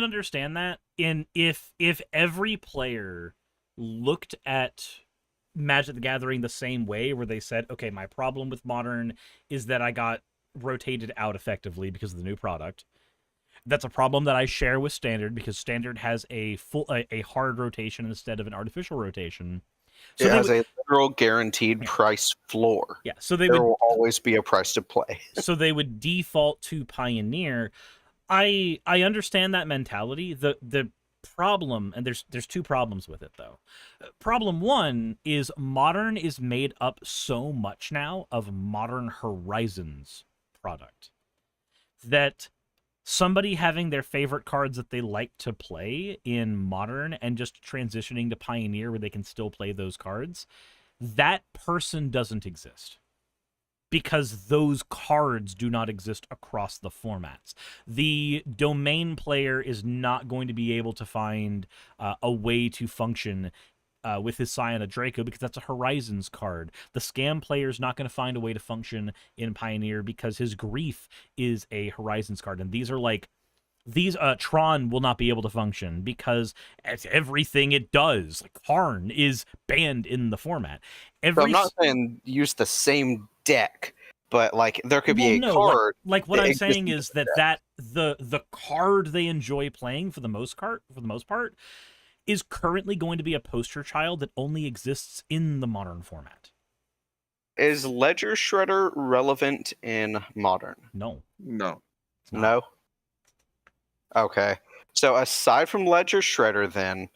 understand that if every player looked at Magic the Gathering the same way, where they said, okay, my problem with Modern is that I got rotated out effectively because of the new product. That's a problem that I share with Standard because Standard has a hard rotation instead of an artificial rotation. So it has a literal guaranteed price floor. Yeah, so there will always be a price to play. So they would default to Pioneer. I understand that mentality. The problem, and there's two problems with it though. Problem one is Modern is made up so much now of Modern Horizons product that somebody having their favorite cards that they like to play in Modern and just transitioning to Pioneer where they can still play those cards, that person doesn't exist. Because those cards do not exist across the formats. The domain player is not going to be able to find a way to function with his Scion of Draco because that's a Horizons card. The Scam player is not going to find a way to function in Pioneer because his Grief is a Horizons card. And these Tron will not be able to function because it's everything it does. Like Karn is banned in the format. So I'm not saying use the same deck, but like there could be card. Like what I'm saying is that the card they enjoy playing for the most part is currently going to be a poster child that only exists in the Modern format. Is Ledger Shredder relevant in Modern? No. No. Okay. So aside from Ledger Shredder, then,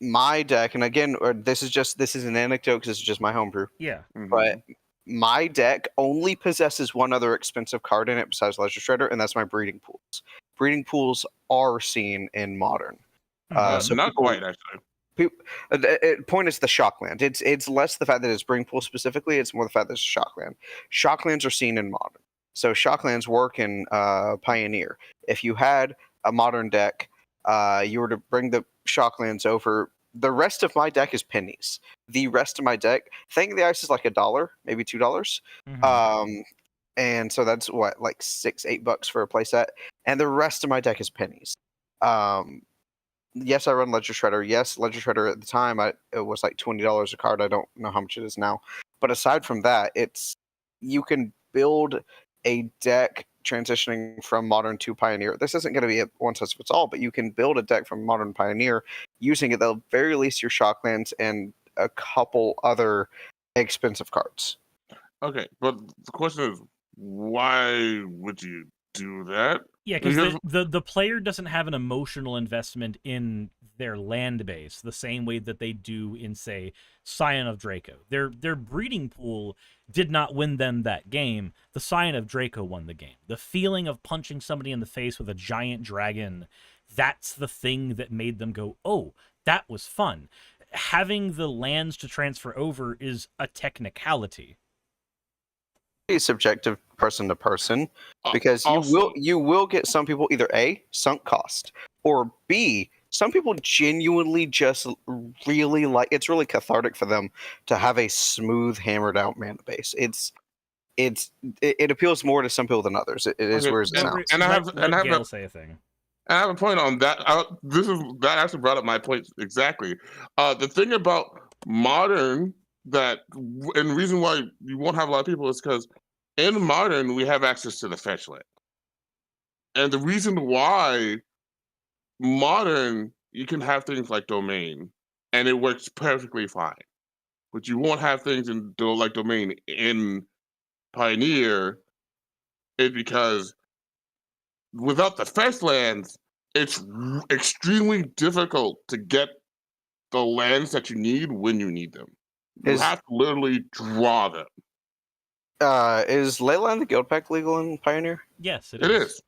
my deck, and again, this is an anecdote because this is just my homebrew. Yeah. Mm-hmm. But my deck only possesses one other expensive card in it besides Ledger Shredder, and that's my Breeding Pools. Breeding Pools are seen in Modern. So not quite, actually. Point is the Shockland. It's less the fact that it's Breeding Pool specifically, it's more the fact that it's Shockland. Shocklands are seen in Modern. So Shocklands work in Pioneer. If you had a Modern deck, you were to bring the Shocklands over. The rest of my deck is pennies. The rest of my deck, Thing the Ice is like $1, maybe $2. Mm-hmm. And so that's what, like $6-8 for a playset. And the rest of my deck is pennies. Yes, I run Ledger Shredder. Yes, Ledger Shredder at the time, it was like $20 a card. I don't know how much it is now. But aside from that, you can build a deck transitioning from Modern to Pioneer. This isn't going to be a one size fits all, but you can build a deck from Modern Pioneer using at the very least your Shocklands and a couple other expensive cards. Okay, but the question is, why would you do that? Yeah, because the player doesn't have an emotional investment in their land base the same way that they do in, say, Scion of Draco. Their Breeding Pool did not win them that game. The Scion of Draco won the game. The feeling of punching somebody in the face with a giant dragon, that's the thing that made them go, oh, that was fun. Having the lands to transfer over is a technicality. It's subjective person to person, because you will get some people either A, sunk cost, or B, some people genuinely just really like, it's really cathartic for them to have a smooth, hammered out mana base. It appeals more to some people than others. It is where it sounds. And I have say a thing. I have a point on that. That actually brought up my point exactly. The thing about Modern and the reason why you won't have a lot of people is because in Modern we have access to the fetch land, and the reason why Modern you can have things like Domain, and it works perfectly fine, but you won't have things like Domain in Pioneer, is because without the fetch lands, it's extremely difficult to get the lands that you need when you need them. You have to literally draw them. Is Leyline the Guild Pack legal in Pioneer? Yes, it is.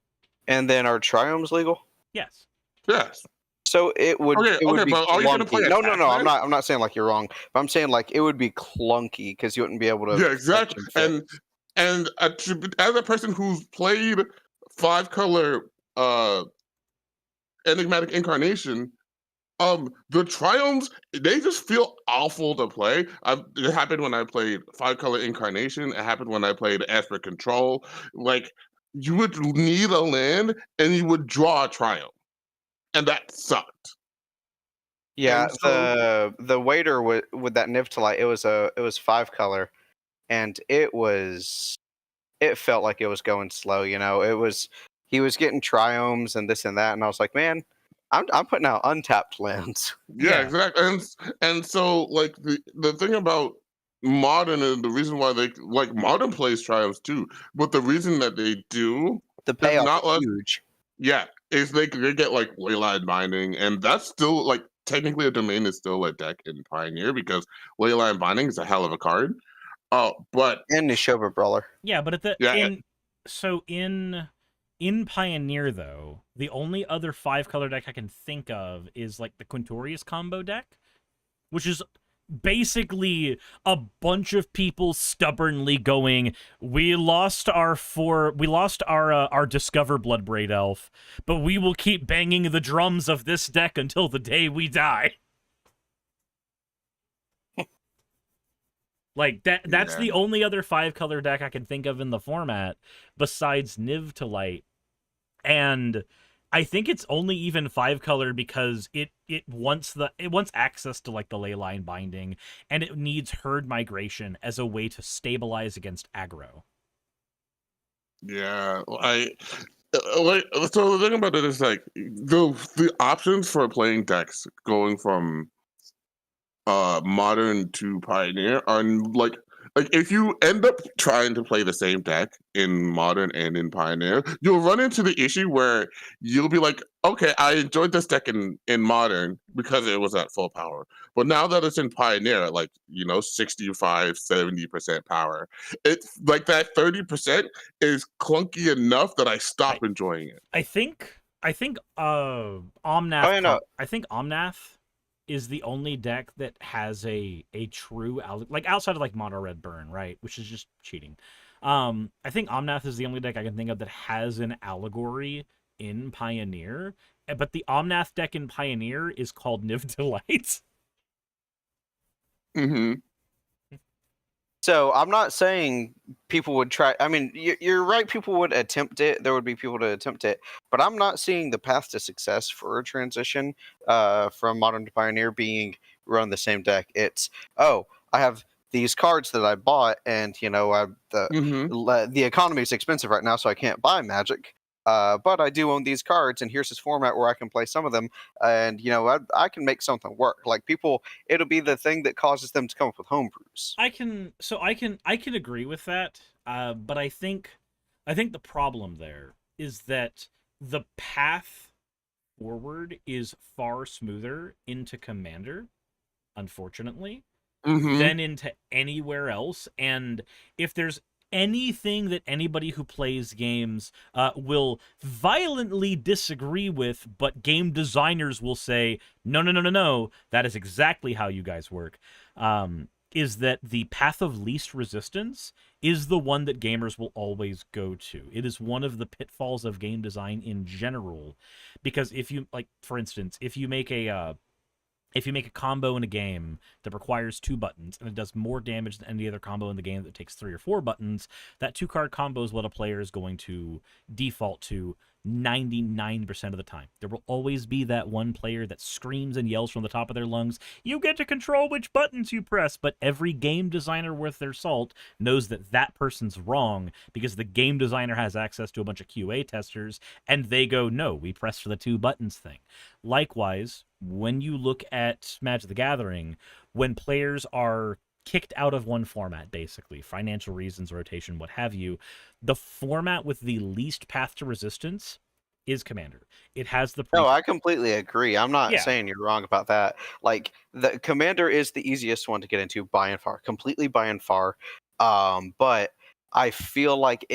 And then are Triomes legal? Yes. Yes. So it would be but are you gonna play clunky. No, attack I'm land? not saying like you're wrong, but I'm saying like it would be clunky because you wouldn't be able to Yeah, catch exactly. and fit. And as a person who's played 5-color enigmatic incarnation, the triumphs, they just feel awful to play. It happened when I played 5-color incarnation. It happened when I played Esper Control. Like, you would need a land and you would draw a triumph, and that sucked. Yeah, And so, the waiter with that Nivtalite, it was 5-color, and it felt like it was going slow. You know, he was getting triomes and this and that, and I was like, man, I'm putting out untapped lands. yeah, Yeah. exactly. And so, like, the thing about modern, and the reason why they like modern plays triumphs too, but the reason that they do The is payoff not is like, huge. yeah, is they get like leyline binding, and that's still like technically a domain is still a deck in Pioneer because leyline binding is a hell of a card. But And Nishoba Brawler. Yeah, but yeah, in Pioneer though, the only other 5-color deck I can think of is like the Quintorius combo deck, which is basically a bunch of people stubbornly going, we lost our Discover Bloodbraid Elf, but we will keep banging the drums of this deck until the day we die. Like that's yeah. the only other 5-color deck I can think of in the format besides Niv to Light. And I think it's only even 5-color because it wants access to like the leyline binding, and it needs herd migration as a way to stabilize against aggro. Yeah, like so the thing about it is like the options for playing decks going from modern to pioneer are like if you end up trying to play the same deck in modern and in pioneer, you'll run into the issue where you'll be like, okay, I enjoyed this deck in modern because it was at full power, but now that it's in pioneer at like 65-70% power, it's like that 30% is clunky enough that I stop enjoying it. I think Oh, Omnath yeah, no. I think Omnath is the only deck that has a true like outside of like Mono Red Burn, right, which is just cheating. I think Omnath is the only deck I can think of that has an allegory in Pioneer, but the Omnath deck in Pioneer is called Niv Delight. Hmm. So I'm not saying people would try. I mean, you're right. People would attempt it. There would be people to attempt it, but I'm not seeing the path to success for a transition from modern to pioneer being run the same deck. It's I have these cards that I bought, and Hmm. the economy is expensive right now, so I can't buy Magic. But I do own these cards, and here's this format where I can play some of them, and I can make something work. Like people, it'll be the thing that causes them to come up with homebrews. I can agree with that, but I think the problem there is that the path forward is far smoother into Commander, unfortunately, Hmm. than into anywhere else. And if there's anything that anybody who plays games will violently disagree with, but game designers will say, no, that is exactly how you guys work, is that the path of least resistance is the one that gamers will always go to. It is one of the pitfalls of game design in general, because if you, like, for instance, if you make a combo in a game that requires 2 buttons and it does more damage than any other combo in the game that takes 3 or 4 buttons, that 2-card combo is what a player is going to default to 99% of the time. There will always be that one player that screams and yells from the top of their lungs, you get to control which buttons you press, but every game designer worth their salt knows that that person's wrong because the game designer has access to a bunch of QA testers, and they go, no, we press for the 2 buttons thing. Likewise, when you look at Magic the Gathering, when players are kicked out of one format, basically, financial reasons, rotation, what have you, the format with the least path to resistance is Commander. It has the... No, I completely agree. I'm not Yeah. saying you're wrong about that. Like, the Commander is the easiest one to get into by and far, completely by and far. But I feel like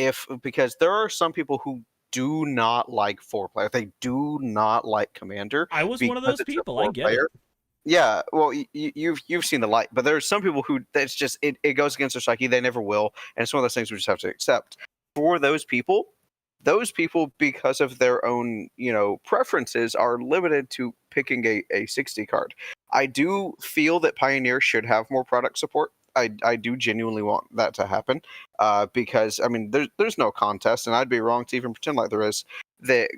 because there are some people who do not like 4-player. They do not like Commander. I was one of those because it's a people. I get it. 4-player. Yeah, well, you've seen the light, but there's some people who that's just it goes against their psyche. They never will, and it's one of those things we just have to accept. For those people, because of their own preferences are limited to picking a 60 card. I do feel that Pioneer should have more product support. I do genuinely want that to happen, because I mean there's no contest, and I'd be wrong to even pretend like there is. That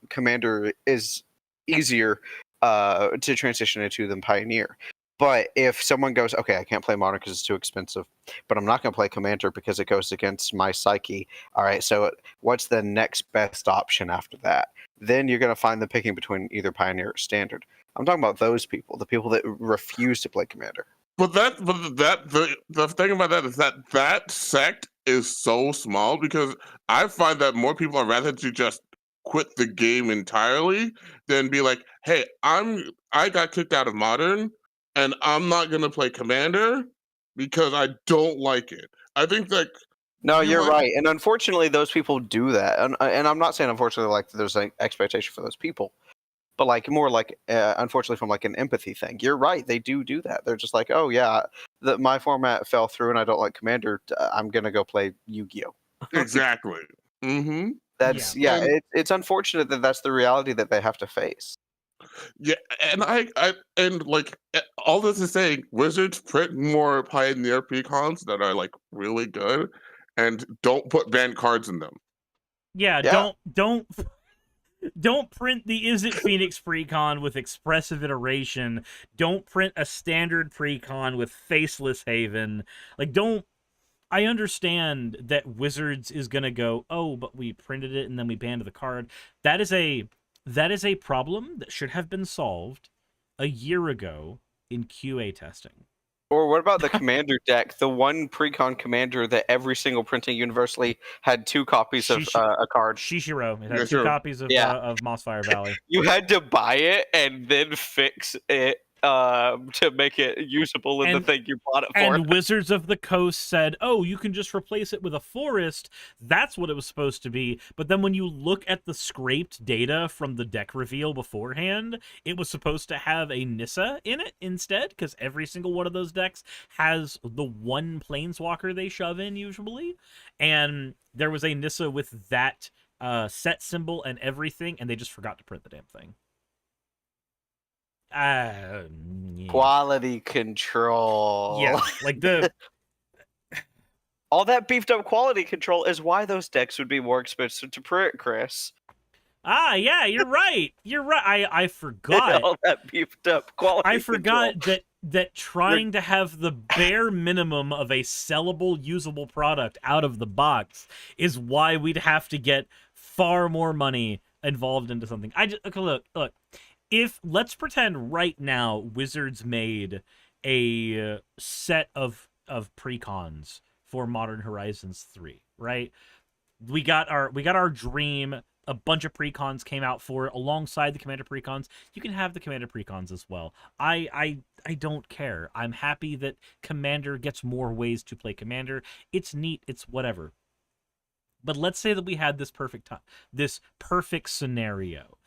Commander is easier to transition into than Pioneer. But if someone goes, okay, I can't play Modern because it's too expensive, but I'm not going to play Commander because it goes against my psyche. All right, so what's the next best option after that? Then you're going to find them picking between either Pioneer or Standard. I'm talking about those people, the people that refuse to play Commander. But the thing about that is that sect is so small, because I find that more people are rather to just quit the game entirely than be like, hey, I got kicked out of Modern and I'm not gonna play Commander because I don't like it. I think that No, you're right, and unfortunately, those people do that, and I'm not saying unfortunately like there's an expectation for those people, but like more like unfortunately from like an empathy thing. You're right, they do that. They're just like, oh yeah, my format fell through and I don't like Commander. I'm gonna go play Yu-Gi-Oh. exactly. Mm-hmm. That's And- it's unfortunate that that's the reality that they have to face. Yeah, and all this is saying, Wizards print more Pioneer Precons that are like really good, and don't put banned cards in them. Yeah, Yeah. don't print the Is It Phoenix Precon with expressive iteration. Don't print a standard Precon with faceless Haven. Like, don't. I understand that Wizards is gonna go, oh, but we printed it and then we banned the card. That is a problem that should have been solved a year ago in QA testing. Or what about the Commander deck? The one Precon Commander that every single printing universally had 2 copies of a card. Shishiro. It had Yeah, 2 sure. copies of Mossfire Valley. You had to buy it and then fix it to make it usable in the thing you bought it for. And Wizards of the Coast said, oh, you can just replace it with a forest. That's what it was supposed to be. But then when you look at the scraped data from the deck reveal beforehand, it was supposed to have a Nissa in it instead, because every single one of those decks has the one planeswalker they shove in usually. And there was a Nissa with that set symbol and everything, and they just forgot to print the damn thing. Yeah. Quality control. Yeah, like all that beefed up quality control is why those decks would be more expensive to print, Chris. Yeah, you're right. You're right. I forgot. All that beefed up quality I forgot control. that trying to have the bare minimum of a sellable, usable product out of the box is why we'd have to get far more money involved into something. Okay, look. If let's pretend right now Wizards made a set of precons for Modern Horizons 3, right? We got our dream. A bunch of precons came out for it alongside the Commander precons. You can have the Commander precons as well. I don't care. I'm happy that Commander gets more ways to play Commander. It's neat. It's whatever. But let's say that we had this perfect scenario.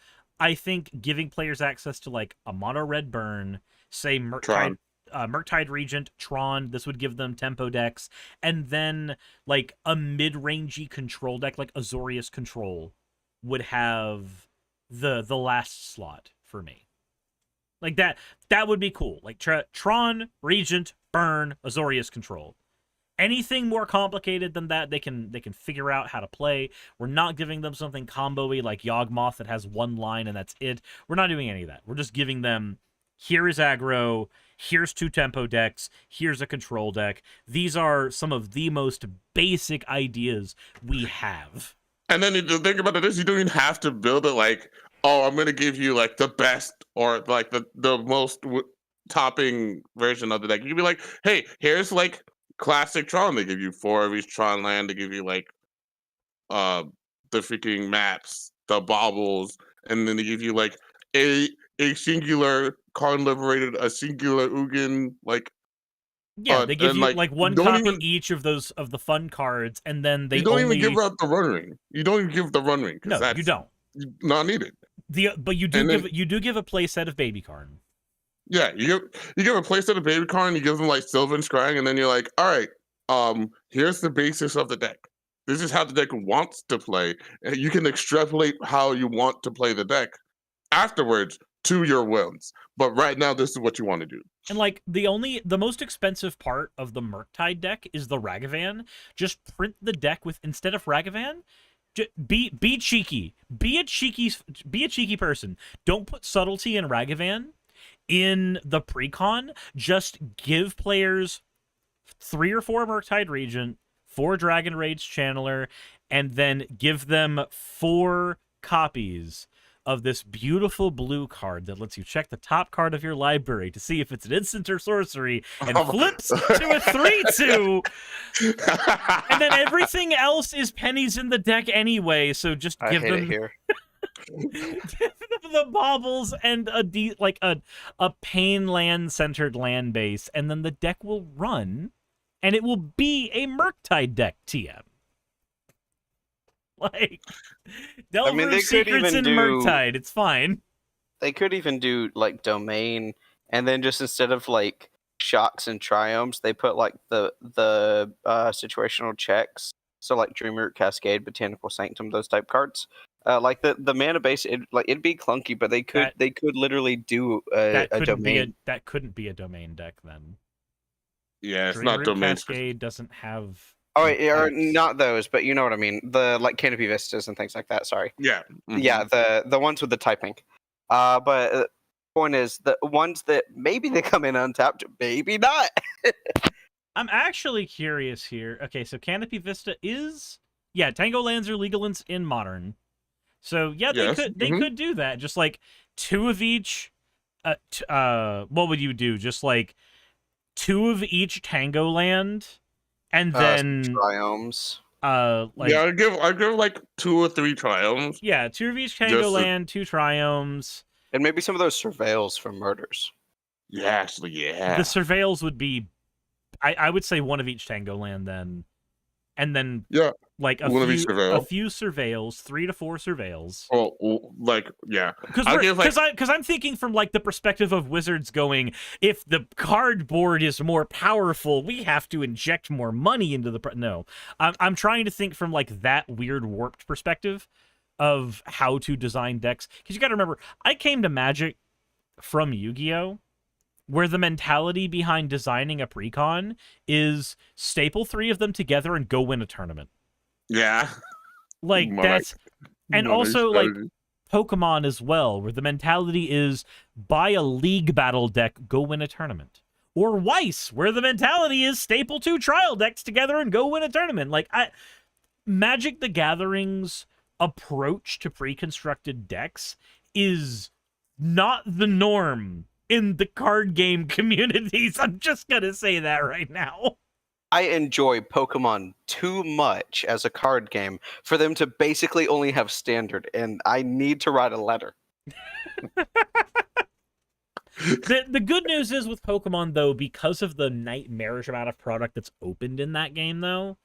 I think giving players access to like a mono red burn, say Murktide Regent, Tron, this would give them tempo decks, and then like a mid-rangey control deck like Azorius Control would have the last slot for me. Like that would be cool. Like Tron, Regent, Burn, Azorius Control. Anything more complicated than that, they can figure out how to play. We're not giving them something combo-y like Yawgmoth that has one line and that's it. We're not doing any of that. We're just giving them, here is aggro, here's 2 tempo decks, here's a control deck. These are some of the most basic ideas we have. And then the thing about it is, you don't even have to build it like, oh, I'm going to give you like the best or like the most topping version of the deck. You can be like, hey, here's like classic Tron. They give you 4 of each Tron land. They give you like the freaking maps, the baubles, and then they give you like a singular Karn liberated, a singular Ugin, like Yeah, they give and, you like one don't copy even each of those of the fun cards, and then they you don't only even give out the run ring. You don't even give the run ring because no, that's you don't. not needed. But you do And then give a play set of baby card. yeah, you give a playset of baby card and you give them like Silver and Scrying, and then you're like, all right, here's the basis of the deck. This is how the deck wants to play. And you can extrapolate how you want to play the deck afterwards to your wins. But right now, this is what you want to do. And like the most expensive part of the Murktide deck is the Ragavan. Just print the deck with instead of Ragavan. Be cheeky. Be a cheeky person. Don't put subtlety in Ragavan in the Precon. Just give players 3 or 4 Murktide Regent, 4 Dragon Rage Channeler, and then give them 4 copies of this beautiful blue card that lets you check the top card of your library to see if it's an instant or sorcery, and flips to a 3/2. And then everything else is pennies in the deck anyway, so just give them here. give them the baubles and a pain land centered land base, and then the deck will run, and it will be a Murktide deck TM. Like, Delver's Secrets in Murktide, it's fine. They could even do like domain, and then just instead of like shocks and triumphs, they put like the situational checks. So like Dreamroot, Cascade, Botanical Sanctum, those type cards. Like the mana base, it'd be clunky, but they could literally do a domain. That couldn't be a domain deck then. Yeah, it's Dreamroot not domain. Cascade doesn't have. Oh, or not those, but you know what I mean. The like Canopy Vistas and things like that. Sorry. Yeah. Mm-hmm. Yeah, the ones with the typing. But point is, the ones that maybe they come in untapped, maybe not. I'm actually curious here. Okay, so Canopy Vista is Tango lands are legal in Modern. So yeah, they could do that. Just like 2 of each. What would you do? Just like 2 of each Tango land. And then triomes. I give like 2 or 3 triomes. Yeah, 2 of each Tango land, 2 triomes. And maybe some of those surveils from murders. Yeah, actually, yeah. The surveils would be I would say 1 of each Tango land then. And then like a few surveils, 3 to 4 surveils. Oh, like yeah. Because I'm thinking from like the perspective of Wizards going, if the cardboard is more powerful, we have to inject more money into the no. I'm trying to think from like that weird warped perspective of how to design decks. Because you got to remember, I came to Magic from Yu-Gi-Oh, where the mentality behind designing a Precon is staple 3 of them together and go win a tournament. Yeah. Like, that's... And also, like, Pokemon as well, where the mentality is buy a league battle deck, go win a tournament. Or Weiss, where the mentality is staple 2 trial decks together and go win a tournament. Like, Magic the Gathering's approach to pre-constructed decks is not the norm in the card game communities. I'm just gonna say that right now. I enjoy Pokemon too much as a card game for them to basically only have standard, and I need to write a letter. The good news is with Pokemon, though, because of the nightmarish amount of product that's opened in that game, though,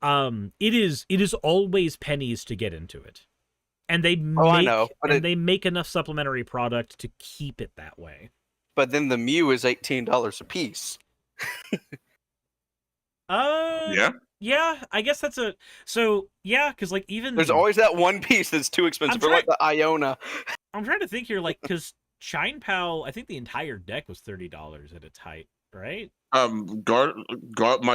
it is always pennies to get into it. And they make enough supplementary product to keep it that way. But then the Mew is $18 a piece. Yeah, I guess that's because like even there's always that one piece that's too expensive, like the Iona. I'm trying to think here, like because Shine Pal, I think the entire deck was $30 at its height, right? my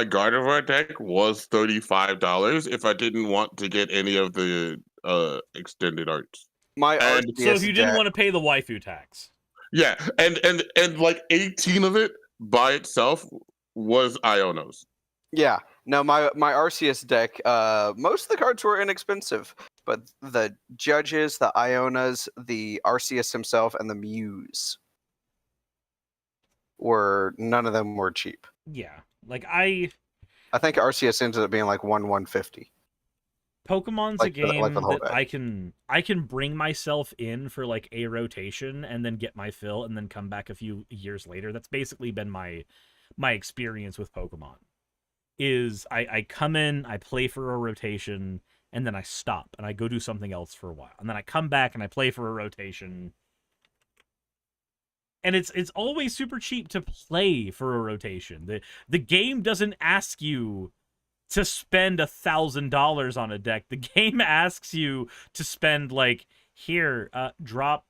Gardevoir deck was $35 if I didn't want to get any of the extended arts. So if you didn't want to pay the waifu tax. Yeah, and like 18 of it by itself was Ionos. Yeah, no, my Arceus deck, most of the cards were inexpensive, but the judges, the Ionas, the Arceus himself, and the Mews none of them were cheap. Yeah, like I think Arceus ended up being like 150. Pokemon's a game that I can bring myself in for like a rotation and then get my fill and then come back a few years later. That's basically been my my experience with Pokemon. Is I come in, I play for a rotation, and then I stop and I go do something else for a while, and then I come back and I play for a rotation. And it's always super cheap to play for a rotation. The game doesn't ask you to spend $1,000 on a deck. The game asks you to spend like, here, drop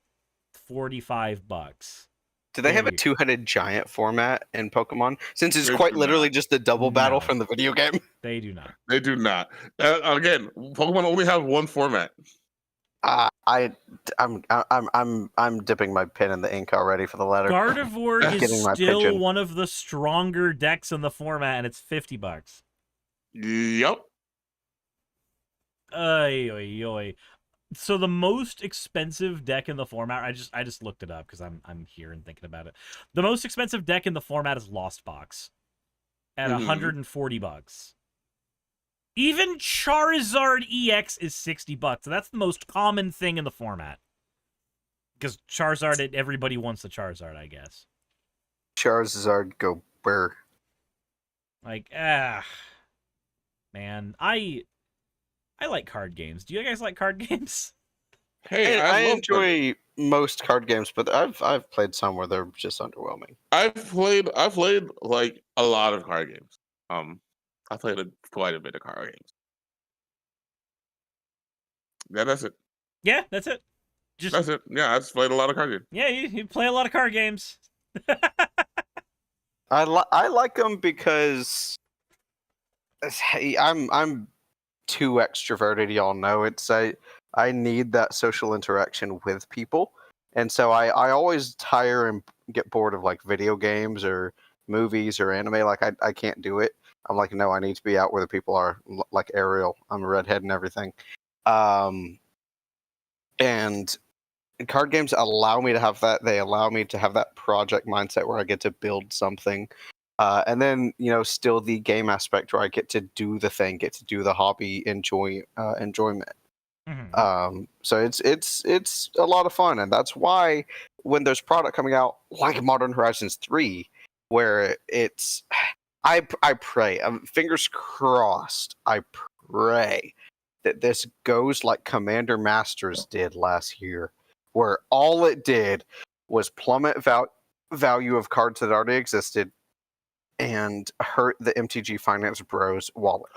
$45. Do they have a There you- two-headed giant format in Pokemon? Since it's They quite do literally not. just the double battle No. from the video game. They do not. They do not. Again, Pokemon only have one format. I'm dipping my pen in the ink already for the letter. Gardevoir is Getting my still pigeon. one of the stronger decks in the format, and it's $50. Yep. Oy, oy, oy. So the most expensive deck in the format, I just looked it up because I'm here and thinking about it. The most expensive deck in the format is Lost Box at $140. Even Charizard EX is $60. So that's the most common thing in the format. Because Charizard, everybody wants the Charizard, I guess. Charizard go burr. Like, man, I like card games. Do you guys like card games? Hey, I love enjoy most card games, but I've played some where they're just underwhelming. I've played like a lot of card games. I played quite a bit of card games. Yeah, that's it. Yeah, that's it. That's it. Yeah, I just played a lot of card games. Yeah, you play a lot of card games. I like them because hey, I'm too extroverted. Y'all know I need that social interaction with people, and so I always tire and get bored of like video games or movies or anime. Like I can't do it. I'm like, no, I need to be out where the people are. Like Ariel, I'm a redhead and everything. And card games allow me to have that. They allow me to have that project mindset where I get to build something. And then, still the game aspect where I get to do the thing, get to do the hobby, enjoyment. Mhm. So it's a lot of fun, and that's why when there's product coming out like Modern Horizons 3, where it's, I pray, fingers crossed, I pray that this goes like Commander Masters did last year, where all it did was plummet value of cards that already existed and hurt the MTG Finance Bros wallet.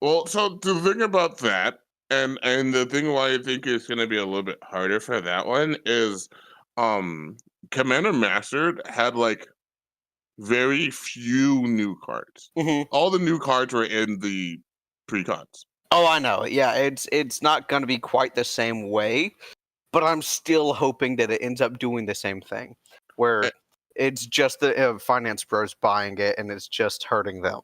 Well, so the thing about that, and the thing why I think it's going to be a little bit harder for that one is, Commander Mastered had like very few new cards. Mm-hmm. All the new cards were in the Precons. Oh, I know. Yeah, it's not going to be quite the same way, but I'm still hoping that it ends up doing the same thing, where it's just the finance bros buying it and it's just hurting them.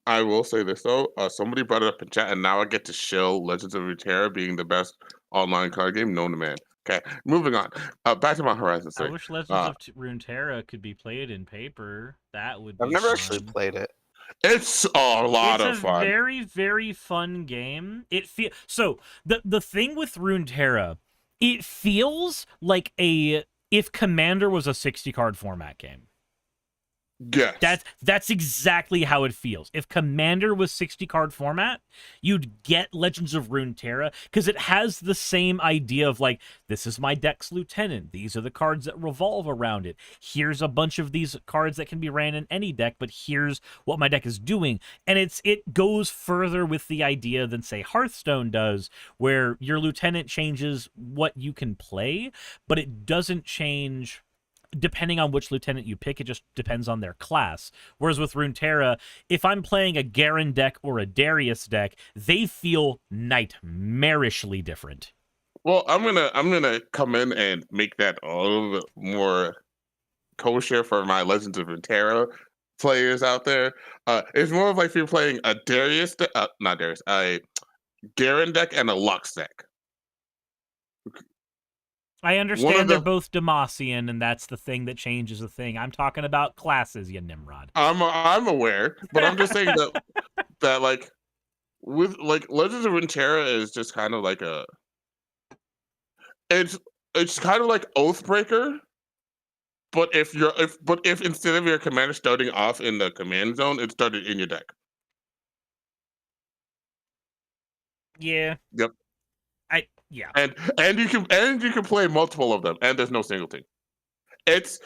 I will say this though, somebody brought it up in chat, and now I get to shill Legends of Runeterra being the best online card game known to man. Okay, moving on. Back to my Horizons. I wish Legends of Runeterra could be played in paper. That would be I've never fun. actually played it. It's a lot of fun. It's a very, very fun game. So the thing with Runeterra, it feels like if Commander was a 60 card format game. Yes. That's exactly how it feels. If Commander was 60 card format, you'd get Legends of Runeterra because it has the same idea of like, this is my deck's lieutenant. These are the cards that revolve around it. Here's a bunch of these cards that can be ran in any deck, but here's what my deck is doing. And it goes further with the idea than say Hearthstone does, where your lieutenant changes what you can play, but it doesn't change depending on which lieutenant you pick. It just depends on their class. Whereas with Runeterra, if I'm playing a Garen deck or a Darius deck, they feel nightmarishly different. Well, I'm gonna come in and make that a little bit more kosher for my Legends of Runeterra players out there. It's more of like if you're playing a Darius, not Darius, a Garen deck and a Lux deck. I understand they're both Demacian, and that's the thing that changes the thing. I'm talking about classes, you Nimrod. I'm aware, but I'm just saying that like with like Legends of Runeterra is just kind of like it's kind of like Oathbreaker, But if instead of your commander starting off in the command zone, it started in your deck. Yeah. Yep. Yeah. And you can play multiple of them, and there's no singleton. It's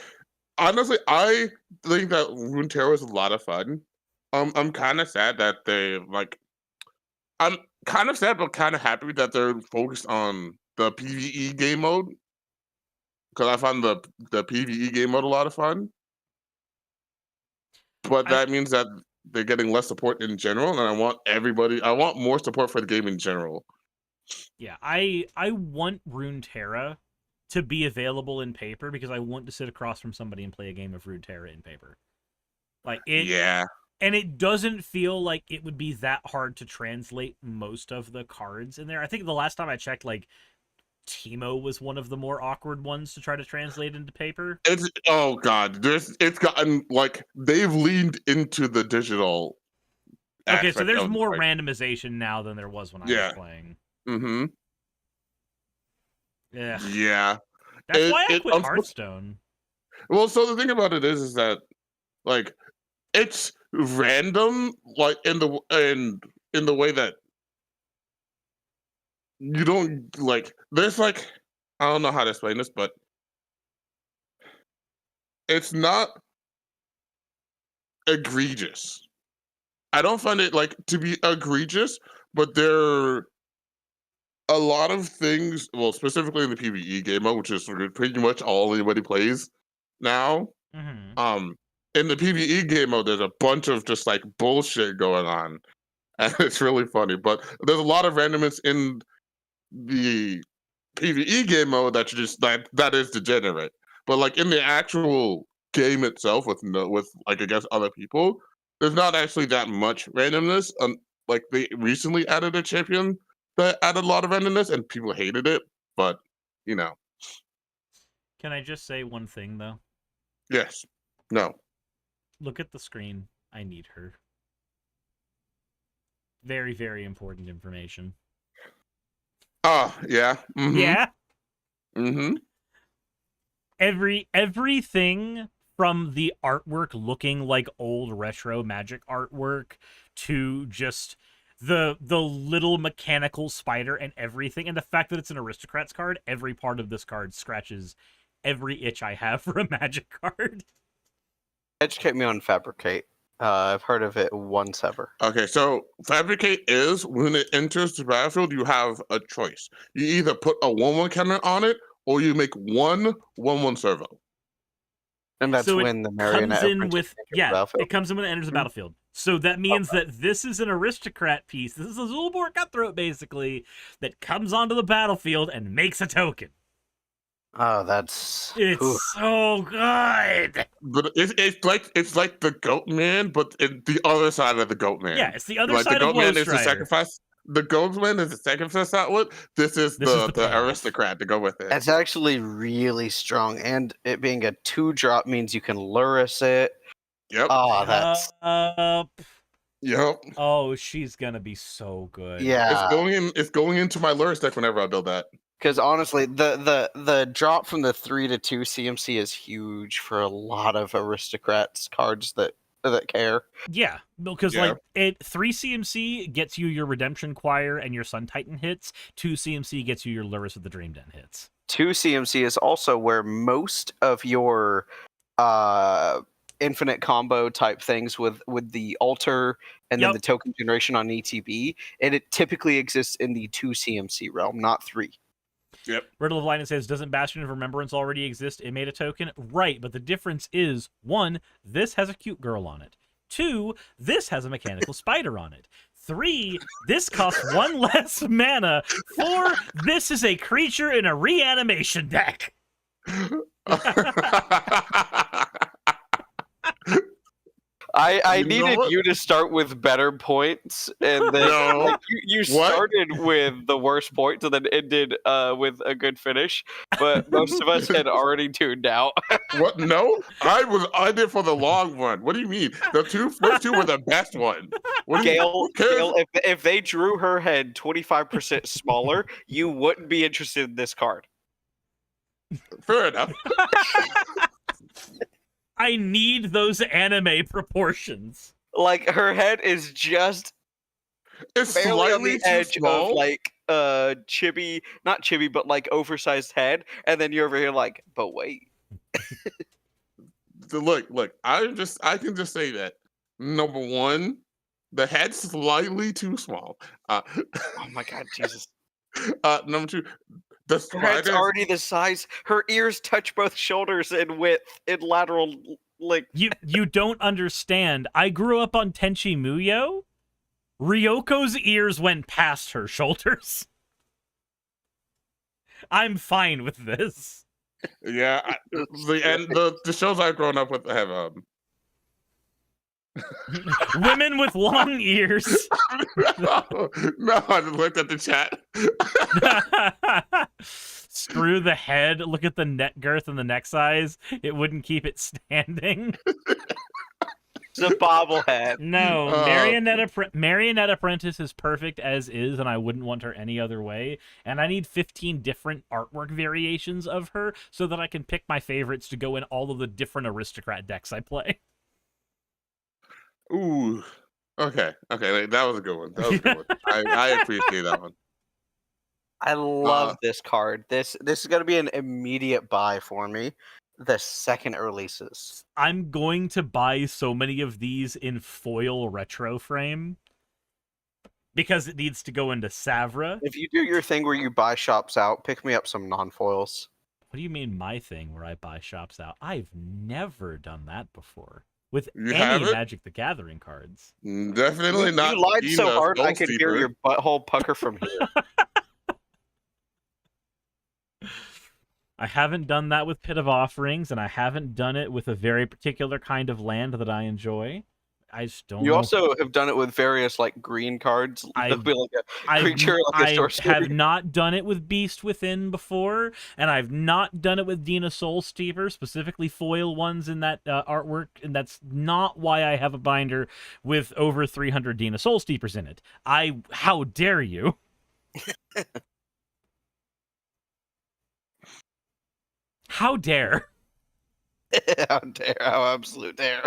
honestly, I think that Runeterra is a lot of fun. I'm kind of sad that they like. I'm kind of sad, but kind of happy that they're focused on the PVE game mode because I found the PVE game mode a lot of fun. But that means that they're getting less support in general, and I want more support for the game in general. Yeah, I want Runeterra to be available in paper because I want to sit across from somebody and play a game of Runeterra in paper. Like it, Yeah. And it doesn't feel like it would be that hard to translate most of the cards in there. I think the last time I checked, like, Teemo was one of the more awkward ones to try to translate into paper. It's gotten like they've leaned into the digital. Okay, so there's of, more like, randomization now than there was when I was playing. Mm-hmm. Yeah. That's why I quit Hearthstone. Well, so the thing about it is that like it's random, like in the way that you don't like. There's like I don't know how to explain this, but it's not egregious. I don't find it like to be egregious, but there are a lot of things. Well, specifically in the PvE game mode, which is pretty much all anybody plays now. Mm-hmm. In the PvE game mode, there's a bunch of just like bullshit going on, and it's really funny. But there's a lot of randomness in the PvE game mode that you just that is degenerate. But like in the actual game itself, with like against other people, there's not actually that much randomness. Like they recently added a champion that added a lot of randomness, and people hated it. But you know, can I just say one thing though? Yes. No. Look at the screen. I need her. Very, very important information. Yeah. Mm-hmm. Yeah. Mm-hmm. Everything from the artwork looking like old retro Magic artwork to just the little mechanical spider and everything, and the fact that it's an Aristocrats card, every part of this card scratches every itch I have for a Magic card. Educate me on Fabricate. I've heard of it once ever. Okay, so Fabricate is when it enters the battlefield, you have a choice. You either put a 1/1 counter on it, or you make 1/1 servo. And that's so when the Marionette Apprentice it comes in when it enters the battlefield. So that means that this is an Aristocrat piece. This is a Zulborg Cutthroat, basically, that comes onto the battlefield and makes a token. Oh, it's so good. But it's like the Goat Man, but the other side of the Goat Man. Yeah, it's the other side of Glowstrider. The Goat Man is the sacrifice. The Goat Man is the sacrifice outlet. This is the Aristocrat to go with it. It's actually really strong, and it being a 2-drop means you can Luris it. Yep. Oh, that's. Yep. Oh, she's gonna be so good. Yeah. It's going into my Luris deck whenever I build that. Because honestly, the drop from the 3 to 2 CMC is huge for a lot of Aristocrats cards that care. Yeah, because like 3 CMC gets you your Redemption Choir and your Sun Titan hits. 2 CMC gets you your Luris of the Dream Den hits. 2 CMC is also where most of your infinite combo type things with the altar and then the token generation on ETB, and it typically exists in the 2 CMC realm, not 3. Yep. Riddle of Lightning says, doesn't Bastion of Remembrance already exist? It made a token? Right, but the difference is, 1, this has a cute girl on it. 2, this has a mechanical spider on it. 3, this costs 1 less mana. 4, this is a creature in a reanimation deck. I needed you to start with better points, and then like, you started with the worst points and then ended with a good finish. But most of us had already tuned out. What? No, I did for the long one. What do you mean? The first two were the best one. Gail, if they drew her head 25% smaller, you wouldn't be interested in this card. Fair enough. I need those anime proportions. Like her head is just It's barely on slightly the too edge small. of like chibi, not chibi, but like oversized head, and then you're over here like, but wait. Look, I can just say that number one, the head's slightly too small. Oh my god, Jesus. Number two, the Her head's spider. already the size. Her ears touch both shoulders in width, in lateral length. You don't understand. I grew up on Tenchi Muyo. Ryoko's ears went past her shoulders. I'm fine with this. Yeah, the shows I've grown up with have Women with long ears. no, I just looked at the chat. Screw the head. Look at the neck girth and the neck size. It wouldn't keep it standing. It's a bobblehead. No, Marionette Apprentice is perfect as is, and I wouldn't want her any other way. And I need 15 different artwork variations of her so that I can pick my favorites to go in all of the different aristocrat decks I play. Ooh, okay, that was a good one. That was a good one. I appreciate that one. I love this card. This is gonna be an immediate buy for me. The second it releases. I'm going to buy so many of these in foil retro frame because it needs to go into Savra. If you do your thing where you buy shops out, pick me up some non-foils. What do you mean my thing where I buy shops out? I've never done that before with You any haven't? Magic the Gathering cards. Definitely not. You lied so Dina hard I Soul could hear Steeper. your butthole pucker from here. I haven't done that with Pit of Offerings, and I haven't done it with a very particular kind of land that I enjoy. I just don't You know. also have done it with various like green cards. That'll be like a creature, like a I sorcerer. have not done it with Beast Within before, and I've not done it with Dina Soul Steeper, specifically foil ones in that artwork, and that's not why I have a binder with over 300 Dina Soul Steepers in it. How dare you? How dare? How dare! How absolute dare!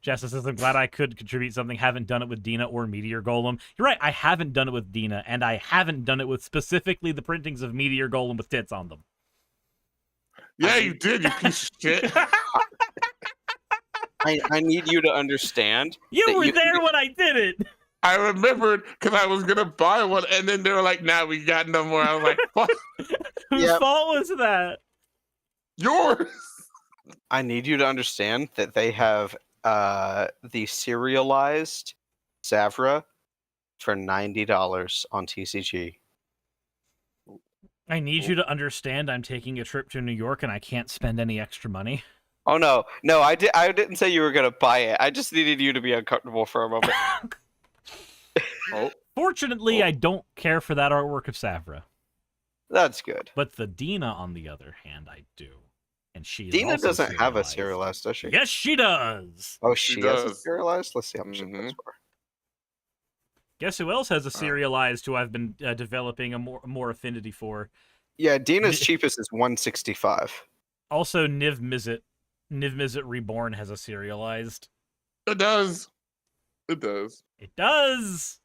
Jessa says, I'm glad I could contribute something. Haven't done it with Dina or Meteor Golem. You're right, I haven't done it with Dina, and I haven't done it with specifically the printings of Meteor Golem with tits on them. Yeah, you did, you piece of shit. I need you to understand. You that were you can there get- when I did it! I remembered because I was gonna buy one, and then they were like, "Nah, we got no more." I was like, "Fuck, Whose fault was that? yours." I need you to understand that they have the serialized Zavra for $90 on TCG. I need you to understand I'm taking a trip to New York and I can't spend any extra money. Oh no, I didn't say you were gonna buy it. I just needed you to be uncomfortable for a moment. Oh, Fortunately, I don't care for that artwork of Savra. That's good. But the Dina, on the other hand, I do. And she is Dina also doesn't have a serialized. serialized, does she? Yes, she does! Oh, she has a does. serialized? Let's see how much it Mhm. goes for. Guess who else has a serialized who I've been developing a more affinity for? Yeah, Dina's cheapest is $165. Also, Niv Mizzet. Niv Mizzet Reborn has a serialized. it does. It does. It does!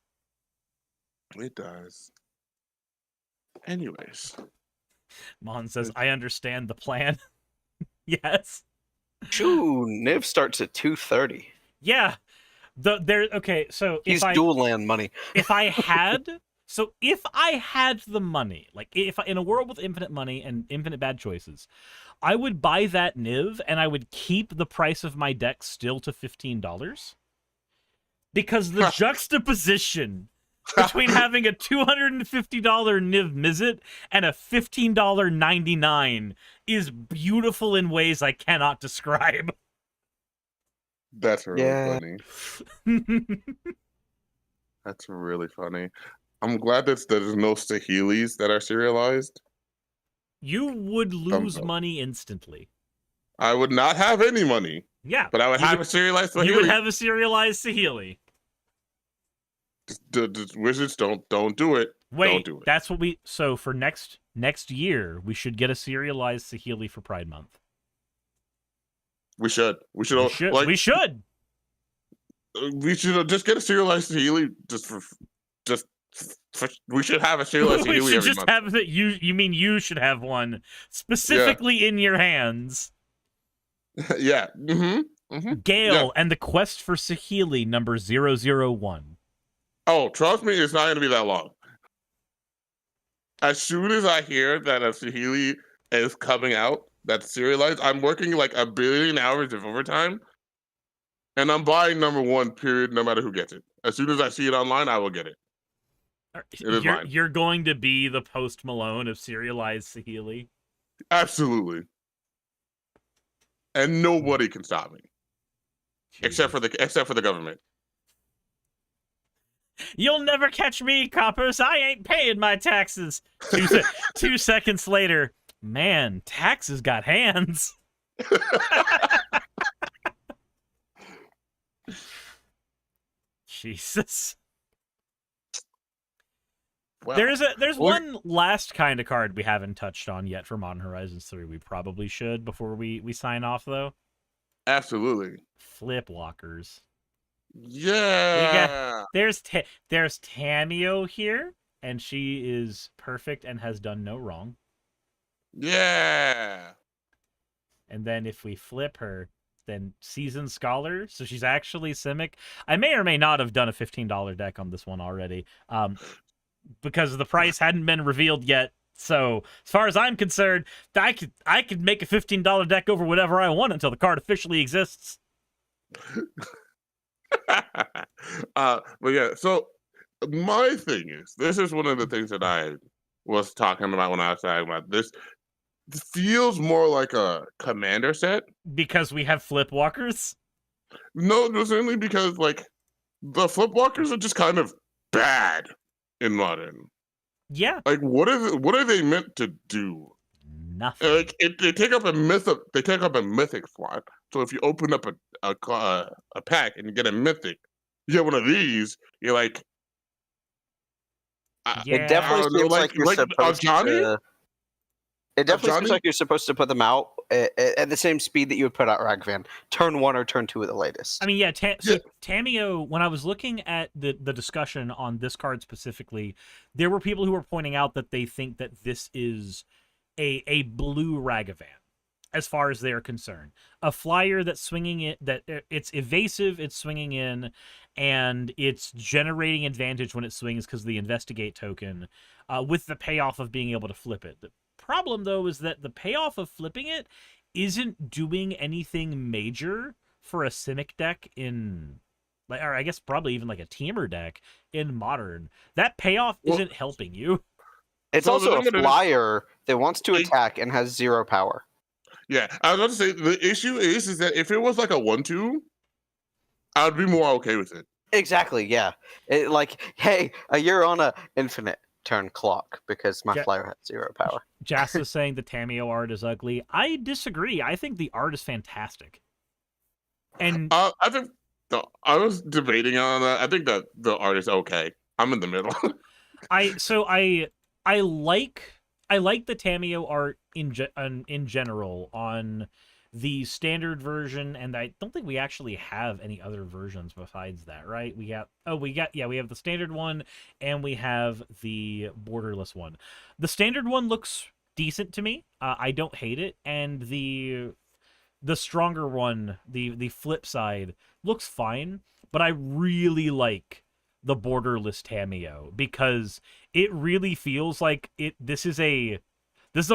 It does. Anyways, Mon says, I understand the plan. Yes. Shoo, Niv starts at $230. Yeah. Okay, so He's dual land money. if I had the money, like if in a world with infinite money and infinite bad choices, I would buy that Niv and I would keep the price of my deck still to $15. Because the juxtaposition between having a $250 Niv Mizzet and a $15.99 is beautiful in ways I cannot describe. that's really Yeah. funny. That's really funny. I'm glad that there's no Saheelis that are serialized. You would lose up. money instantly. I would not have any money, Yeah. but I would You have would- a serialized You would Saheeli. have a serialized Saheeli. The wizards don't do it. Wait, Don't do it. that's what so for next year, we should get a serialized Saheeli for Pride Month. We should. We should. We should just get a serialized Healy. We should have a serialized We Healy should every just month. have it. You mean you should have one specifically in your hands? Yeah. Gale and the Quest for Saheeli number 001. Oh, trust me, it's not going to be that long. As soon as I hear that a Saheeli is coming out, that's serialized, I'm working like 1 billion hours of overtime, and I'm buying number 1, period, no matter who gets it. As soon as I see it online, I will get it. It is mine. You're going to be the Post Malone of serialized Saheeli? Absolutely. And nobody can stop me. Except for the government. You'll never catch me, coppers. I ain't paying my taxes. 2 seconds later, man, taxes got hands. Jesus. Well, there's one last kind of card we haven't touched on yet for Modern Horizons 3. We probably should before we sign off, though. Absolutely. Flip walkers. Yeah. There's Tamio here, and she is perfect and has done no wrong. Yeah. And then if we flip her, then Seasoned Scholar, so she's actually Simic. I may or may not have done a $15 deck on this one already, because the price hadn't been revealed yet. So as far as I'm concerned, I could make a $15 deck over whatever I want until the card officially exists. But yeah, so my thing is, this is one of the things that I was talking about when I was talking about this. It feels more like a commander set. Because we have flip walkers? No, certainly because like the flip walkers are just kind of bad in Modern. Yeah. Like what are they meant to do? Nothing. Like they take up a mythic slot. So if you open up a pack and you get a mythic, you get one of these, you're like, yeah. It definitely seems like you're supposed to. It definitely seems like you're supposed to put them out at the same speed that you would put out Ragvan. Turn 1 or turn 2 at the latest. I mean, yeah, so Tamio, when I was looking at the discussion on this card specifically, there were people who were pointing out that they think that this is a blue Ragavan, as far as they're concerned. A flyer that's swinging it, that it's evasive, it's swinging in, and it's generating advantage when it swings because of the Investigate token, with the payoff of being able to flip it. The problem, though, is that the payoff of flipping it isn't doing anything major for a Simic deck in, or I guess probably even like a Teamer deck in Modern. That payoff isn't helping you. It's also a flyer that wants to attack and has 0 power. Yeah, I was about to say, the issue is that if it was like a 1/2, I would be more okay with it. Exactly, yeah. Like, hey, you're on a infinite turn clock because my flyer has 0 power. Jas is saying the Tamio art is ugly. I disagree. I think the art is fantastic. And I think I was debating on that. I think that the art is okay. I'm in the middle. I like the Tamio art in general on the standard version, and I don't think we actually have any other versions besides that, right? We have the standard one, and we have the borderless one. The standard one looks decent to me. I don't hate it, and the stronger one, the flip side, looks fine, but I really like the borderless Tamio because it really feels like this is a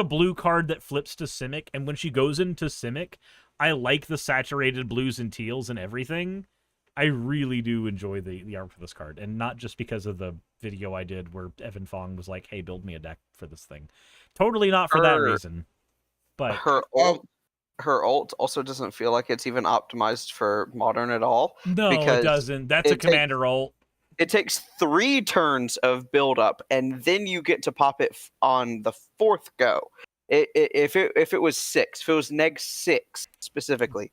blue card that flips to Simic, and when she goes into Simic, I like the saturated blues and teals and everything. I really do enjoy the art for this card, and not just because of the video I did where Evan Fong was like, hey, build me a deck for this thing. Totally not for that reason. But her ult also doesn't feel like it's even optimized for Modern at all. No, it doesn't. That's a commander ult. It takes 3 turns of build up, and then you get to pop it on the 4th go. If it was 6, if it was neg-6 specifically,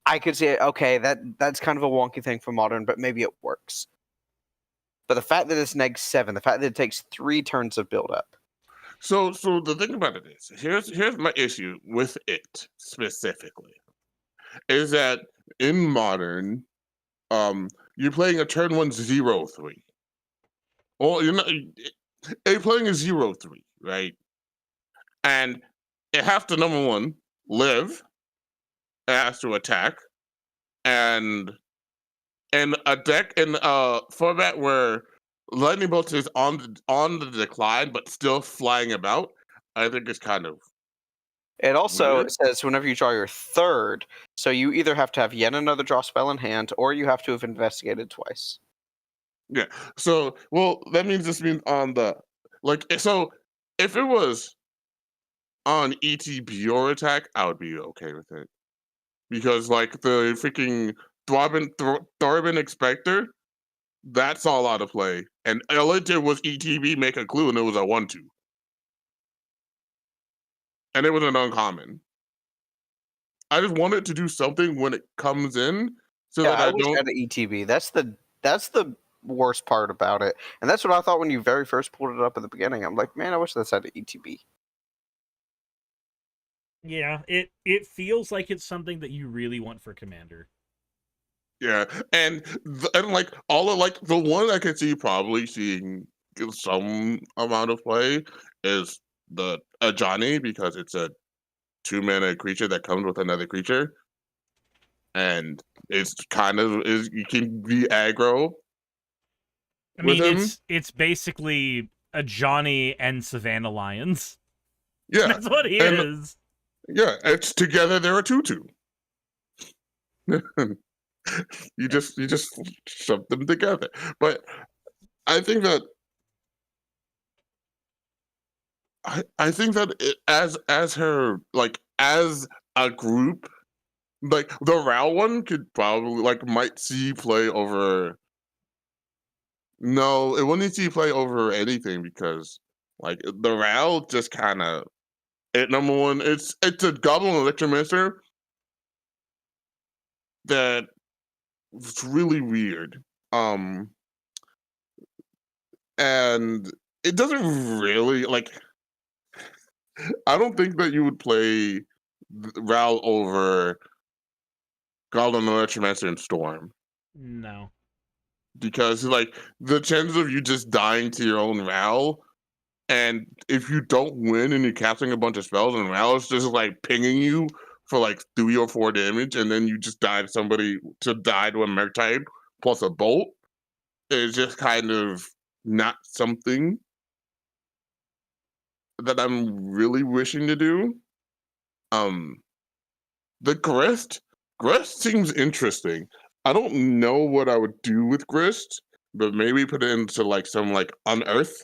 I could say, okay, that's kind of a wonky thing for Modern, but maybe it works. But the fact that it's neg-7, the fact that it takes 3 turns of build up. So the thing about it is, here's my issue with it specifically. is that in Modern, you're playing a turn 1 0/3. Well, you're playing a 0/3, right? And it has to, number one, live, it has to attack, and in a deck in a format where lightning bolt is on the decline but still flying about, I think it's kind of It also weird. says whenever you draw your third, so you either have to have yet another draw spell in hand, or you have to have investigated twice. Yeah. So, well, that means this means on the so if it was on ETB or attack, I would be okay with it because like the freaking Thorben Expector, that's all out of play, and all it did was ETB make a clue, and it was a 1/2, and it was an uncommon. I just want it to do something when it comes in, so Yeah, that I I wish it don't. had an ETB. That's the worst part about it, and that's what I thought when you very first pulled it up at the beginning. I'm like, man, I wish this had an ETB. Yeah, it feels like it's something that you really want for Commander. Yeah, and like all of like the one I could see probably seeing some amount of play is the Ajani, because it's a 2-mana creature that comes with another creature, and it's kind of is you can be aggro I with mean, him. it's basically a Johnny and Savannah Lions. Yeah, That's what he and is. yeah, it's together they're a 2/2. You just shove them together. But I think that I think that as her like as a group, like the Ral one could probably like might see play over. No, it wouldn't see play over anything because like the Ral just kind of number one, it's a Goblin Electromancer that it's really weird. And it doesn't really like. I don't think that you would play Ral over Goblin Electromancer and Storm, No. because like the chances of you just dying to your own Ral, and if you don't win and you're casting a bunch of spells and Ral is just like pinging you for like 3 or 4 damage, and then you just die to a Merc type plus a bolt, is just kind of not something that I'm really wishing to do. Um, the Grist seems interesting. I don't know what I would do with Grist, but maybe put it into like some like Unearth,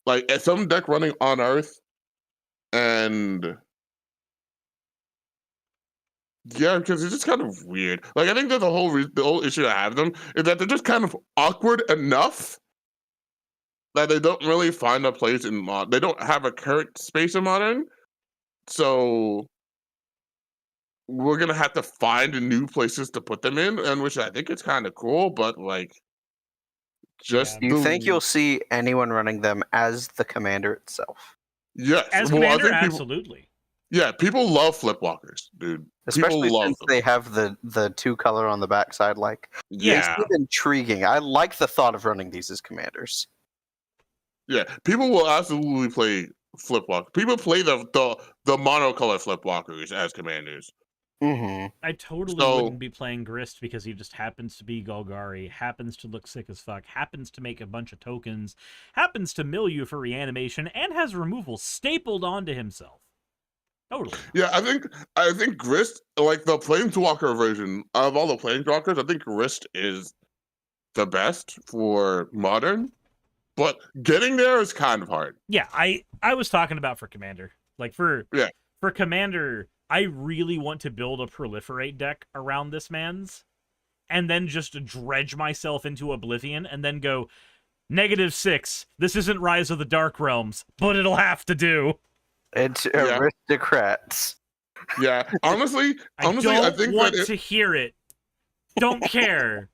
like some deck running Unearth, and yeah, because it's just kind of weird. Like I think that the whole issue I have them is that they're just kind of awkward enough that they don't really find a place in mod. They don't have a current space in Modern, so we're gonna have to find new places to put them in, and which I think is kind of cool, but like just Do you think you'll see anyone running them as the commander itself? yes. As Well, I Commander, think people, absolutely. yeah, people love flipwalkers, dude. People Especially love since them. they have the 2 color on the backside. Like, they Yeah, seem intriguing. I like the thought of running these as commanders. yeah. People will absolutely play flipwalk. People play the monocolor flipwalkers as commanders. Mm-hmm. I totally So wouldn't be playing Grist because he just happens to be Golgari, happens to look sick as fuck, happens to make a bunch of tokens, happens to mill you for reanimation, and has removal stapled onto himself. Totally. yeah, I think Grist, like the Planeswalker version of all the Planeswalkers, I think Grist is the best for Modern. But getting there is kind of hard. Yeah, I was talking about for Commander. Like for Commander, I really want to build a proliferate deck around this man's, and then just dredge myself into Oblivion, and then go -6. This isn't Rise of the Dark Realms, but it'll have to do. It's aristocrats. Yeah, honestly, I I don't think want that to hear it. Don't care.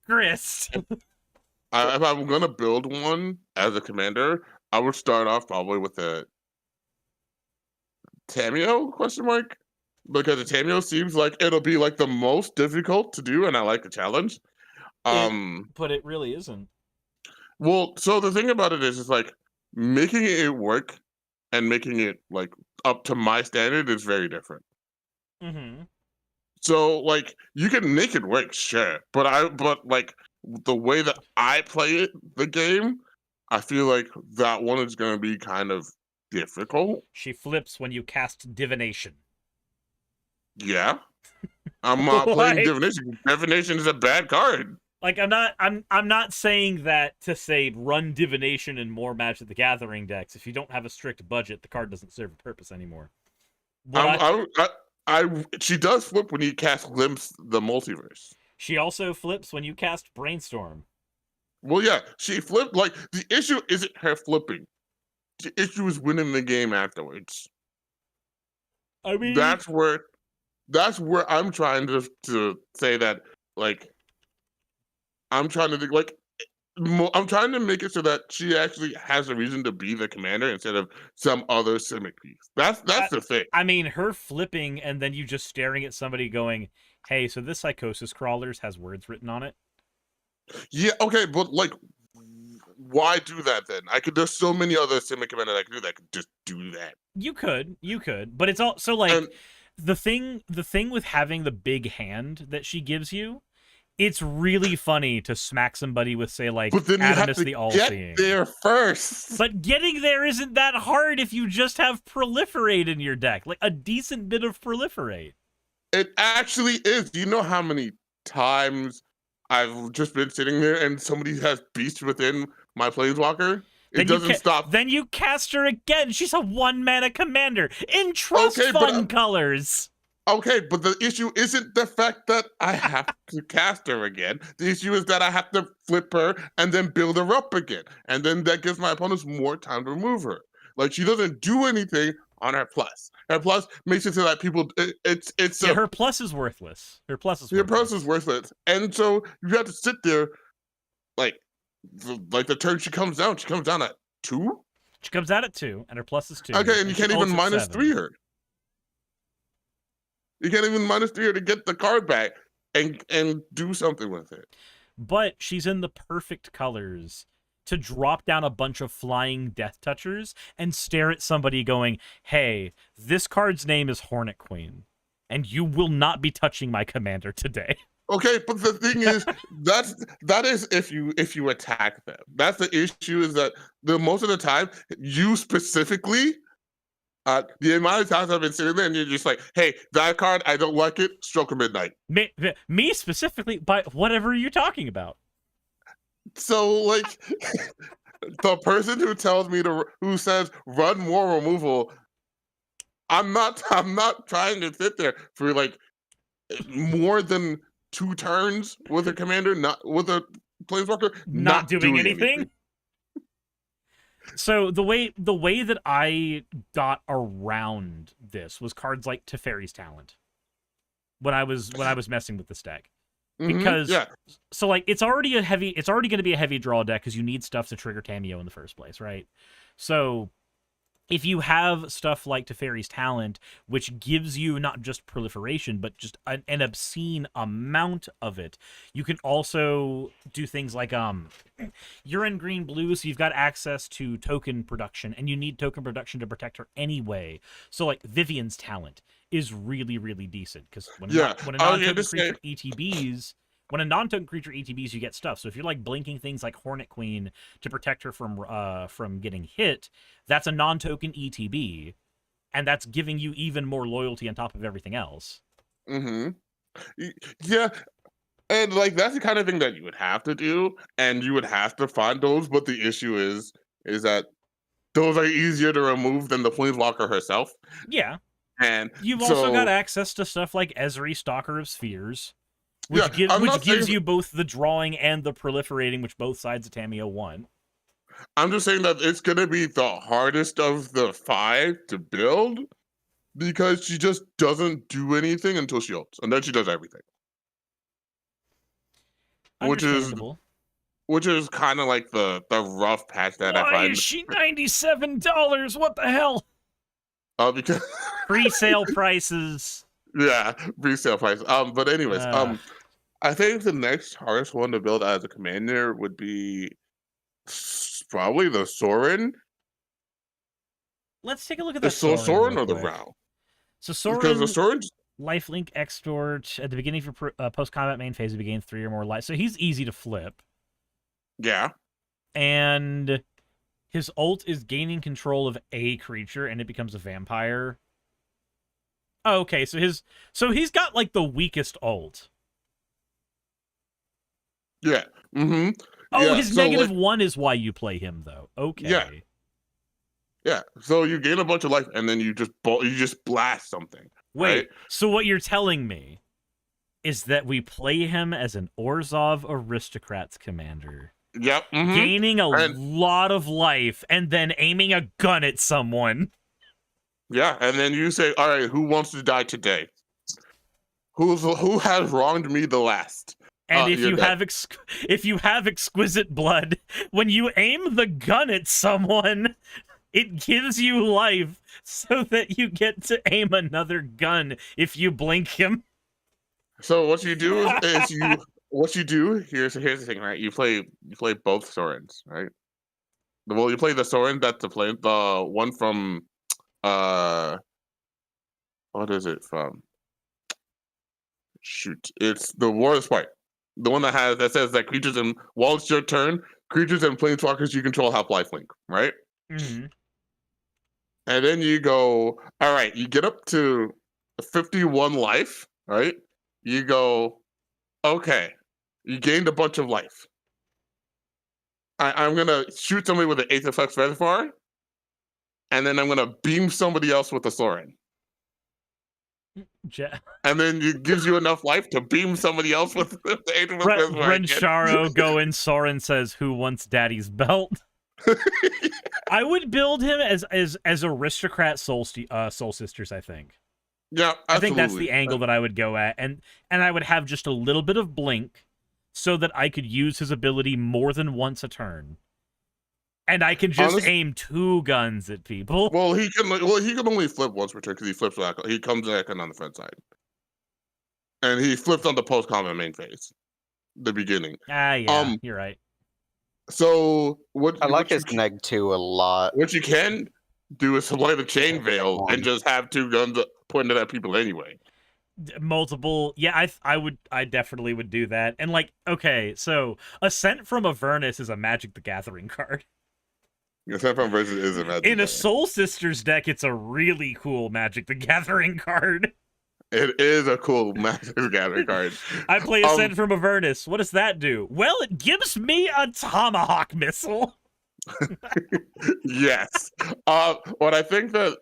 Grist. if I'm gonna build one as a commander, I would start off probably with a Tameo ? because the Tameo seems like it'll be like the most difficult to do, and I like the challenge. But it really isn't. Well, so the thing about it is like making it work and making it like up to my standard is very different. Mm-hmm. So like you can make it work, sure, but like the way that I play the game, I feel like that one is going to be kind of difficult. She flips when you cast divination. Yeah, I'm not playing Like- divination. Divination is a bad card. Like I'm not saying that to say run divination in more Magic the Gathering decks. If you don't have a strict budget, the card doesn't serve a purpose anymore. She does flip when you cast Glimpse the Multiverse. She also flips when you cast Brainstorm. Well, yeah, she flipped. Like the issue isn't her flipping. The issue is winning the game afterwards. I mean, That's where I'm trying to say that like I'm trying to think like I'm trying to make it so that she actually has a reason to be the commander instead of some other Simic piece. That's the thing. I mean, her flipping and then you just staring at somebody going, "Hey, so this Psychosis Crawlers has words written on it." Yeah, okay, but like, why do that then? There's so many other Simic commanders I could do that could just do that. You could, but it's also like And- the thing with having the big hand that she gives you. It's really funny to smack somebody with, say, like, But then you have Adamus to the All-Seeing. get there first. But getting there isn't that hard if you just have Proliferate in your deck. Like, a decent bit of Proliferate. It actually is. Do you know how many times I've just been sitting there and somebody has Beast within my Planeswalker? It doesn't stop. Then you cast her again. She's a 1-mana commander in Trust Fund colors. Okay, but the issue isn't the fact that I have to cast her again. The issue is that I have to flip her and then build her up again. And then that gives my opponents more time to remove her. Like, she doesn't do anything on her plus. Her plus makes it so that people, her plus is worthless. Her plus is worthless. And so you have to sit there, like the turn she comes down at 2? She comes out at 2, and her plus is 2. Okay, and you can't even minus 3 her. You can't even minus 3 her to get the card back and do something with it. But she's in the perfect colors to drop down a bunch of flying Death Touchers and stare at somebody going, "Hey, this card's name is Hornet Queen, and you will not be touching my commander today." Okay, but the thing is, that is if you attack them. That's the issue, is that most of the time, you specifically, the amount of times I've been sitting there and you're just like, "Hey, that card, I don't like it, stroke of midnight." Me specifically, but whatever are you talking about? So, like, the person who tells me who says run more removal, I'm not trying to sit there for like more than 2 turns with a commander, not with a planeswalker, not doing anything. So the way that I got around this was cards like Teferi's Talent when I was messing with this deck. Because so like it's already going to be a heavy draw deck because you need stuff to trigger Tameo in the first place, right? So if you have stuff like Teferi's Talent, which gives you not just proliferation, but just an obscene amount of it, you can also do things like you're in green-blue, so you've got access to token production, and you need token production to protect her anyway. So like Vivian's Talent is really, really decent because when a non-token creature ETBs, you get stuff. So if you're like blinking things like Hornet Queen to protect her from getting hit, that's a non-token ETB, and that's giving you even more loyalty on top of everything else. Yeah, and like that's the kind of thing that you would have to do, and you would have to find those. But the issue is that those are easier to remove than the Planeswalker herself. Yeah, and you've also got access to stuff like Ezri, Stalker of Spheres. Which gives you both the drawing and the proliferating, which both sides of Tameo want. I'm just saying that it's going to be the hardest of the 5 to build because she just doesn't do anything until she ults, and then she does everything. Which is kind of like the rough patch that I find. Why is she $97? What the hell? Because pre-sale prices. Yeah, resale price. But anyways, I think the next hardest one to build as a commander would be probably the Sorin. Let's take a look at The that Sorin real or the quick. Rao. So Because the Sorin, Sorin, lifelink extort at the beginning of your post-combat main phase, you gain 3 or more life. So he's easy to flip. yeah, And his ult is gaining control of a creature, and it becomes a vampire. Oh, okay, so he's got like the weakest ult. yeah, mm-hmm. Oh, Yeah, his so, -1 is why you play him, though. Okay. Yeah, so you gain a bunch of life, and then you just blast something. Wait, right? so what you're telling me is that we play him as an Orzhov Aristocrats commander, Yep. Mm-hmm. gaining a lot of life, and then aiming a gun at someone. Yeah, and then you say, "All right, who wants to die today? Who has wronged me the last?" And if you have exquisite blood, when you aim the gun at someone, it gives you life so that you get to aim another gun if you blink him. So what you do is here's the thing, right? You play both Sorens, right? Well, you play the Soren that's the one from what is it from? Shoot, it's the War of the Spite. The one that says that creatures and while it's your turn, creatures and planeswalkers you control have lifelink, right? Mm-hmm. And then you go, all right, you get up to 51 life, right? You go, okay, you gained a bunch of life. I'm gonna shoot somebody with an 8th effects reservoir, and then I'm gonna beam somebody else with a Sorin. And then it gives you enough life to beam somebody else with the 8th effects reservoir. Rensharo going, Sorin says, "Who wants daddy's belt?" I would build him as aristocrat soul sisters, I think. Yeah, absolutely. I think that's the angle that I would go at, and I would have just a little bit of blink, so that I could use his ability more than once a turn, and I can just aim 2 guns at people. Well, he can only flip once per turn because he flips back. He comes back on the front side, and he flips on the post combat main phase, the beginning. Yeah, you're right. So I like his neg 2 a lot. What you can do is light a chain veil and just have 2 guns pointed at people anyway. Multiple, yeah, I definitely would do that. And like, okay, so Ascent from Avernus is a Magic the Gathering card. Ascent from Avernus is a Magic. In a Soul Sisters deck, it's a really cool Magic the Gathering card. It is a cool Magic the Gathering card. I play Ascent from Avernus. What does that do? Well, it gives me a Tomahawk missile. Yes. What I think that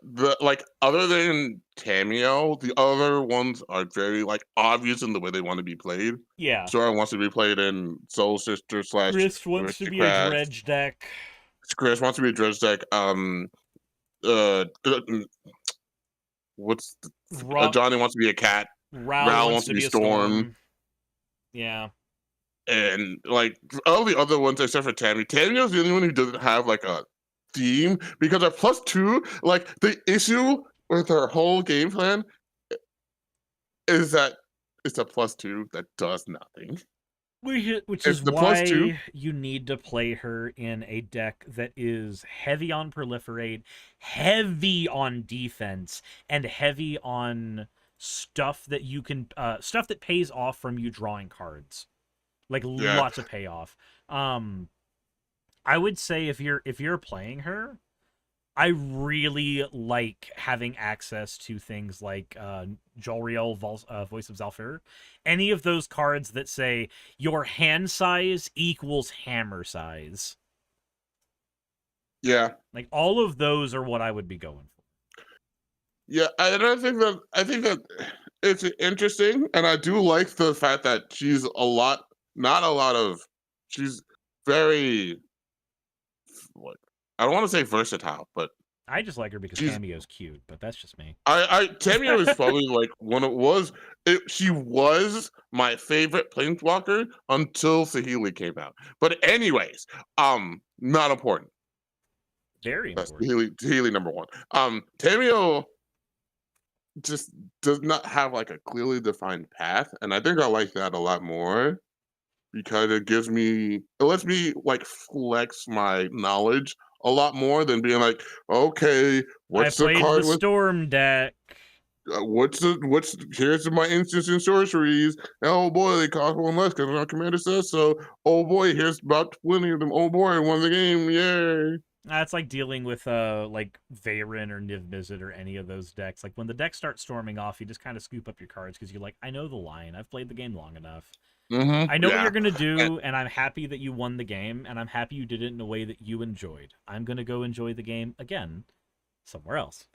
other than Tameo, the other ones are very obvious in the way they want to be played. Yeah. Sora wants to be played in Soul Sister / Chris wants to be a dredge deck. Chris wants to be a dredge deck. What's Johnny wants to be a cat. Ral wants to be Storm. Yeah. And all the other ones except for Tameo's the only one who doesn't have a theme because our +2, the issue with our whole game plan is that it's a +2 that does nothing. Which is why you need to play her in a deck that is heavy on proliferate, heavy on defense, and heavy on stuff that you can stuff that pays off from you drawing cards. Lots of payoff. I would say if you're playing her, I really like having access to things like Jolriel, Voice of Zalfir. Any of those cards that say your hand size equals hammer size. Yeah. All of those are what I would be going for. Yeah, and I think that it's interesting, and I do like the fact that she's she's very, I don't want to say versatile, but I just like her because Tameo's cute, but that's just me. Tameo is probably she was my favorite planeswalker until Saheeli came out. But anyways, not important. Very important. Saheeli number 1. Tameo just does not have like a clearly defined path, and I think I like that a lot more because it lets me like flex my knowledge a lot more than being like, okay, I what's the played card the with Storm deck. what's here's my instants and sorceries. Oh boy, they cost one less because our commander says so. Oh boy, here's about 20 of them. Oh boy, I won the game, yay! That's like dealing with like Veyron or Niv Mizzet or any of those decks. Like when the decks start storming off, you just kind of scoop up your cards because you're like, I know the line. I've played the game long enough. I know what Yeah. you're gonna do, and I'm happy that you won the game, and I'm happy you did it in a way that you enjoyed. I'm gonna go enjoy the game again somewhere else.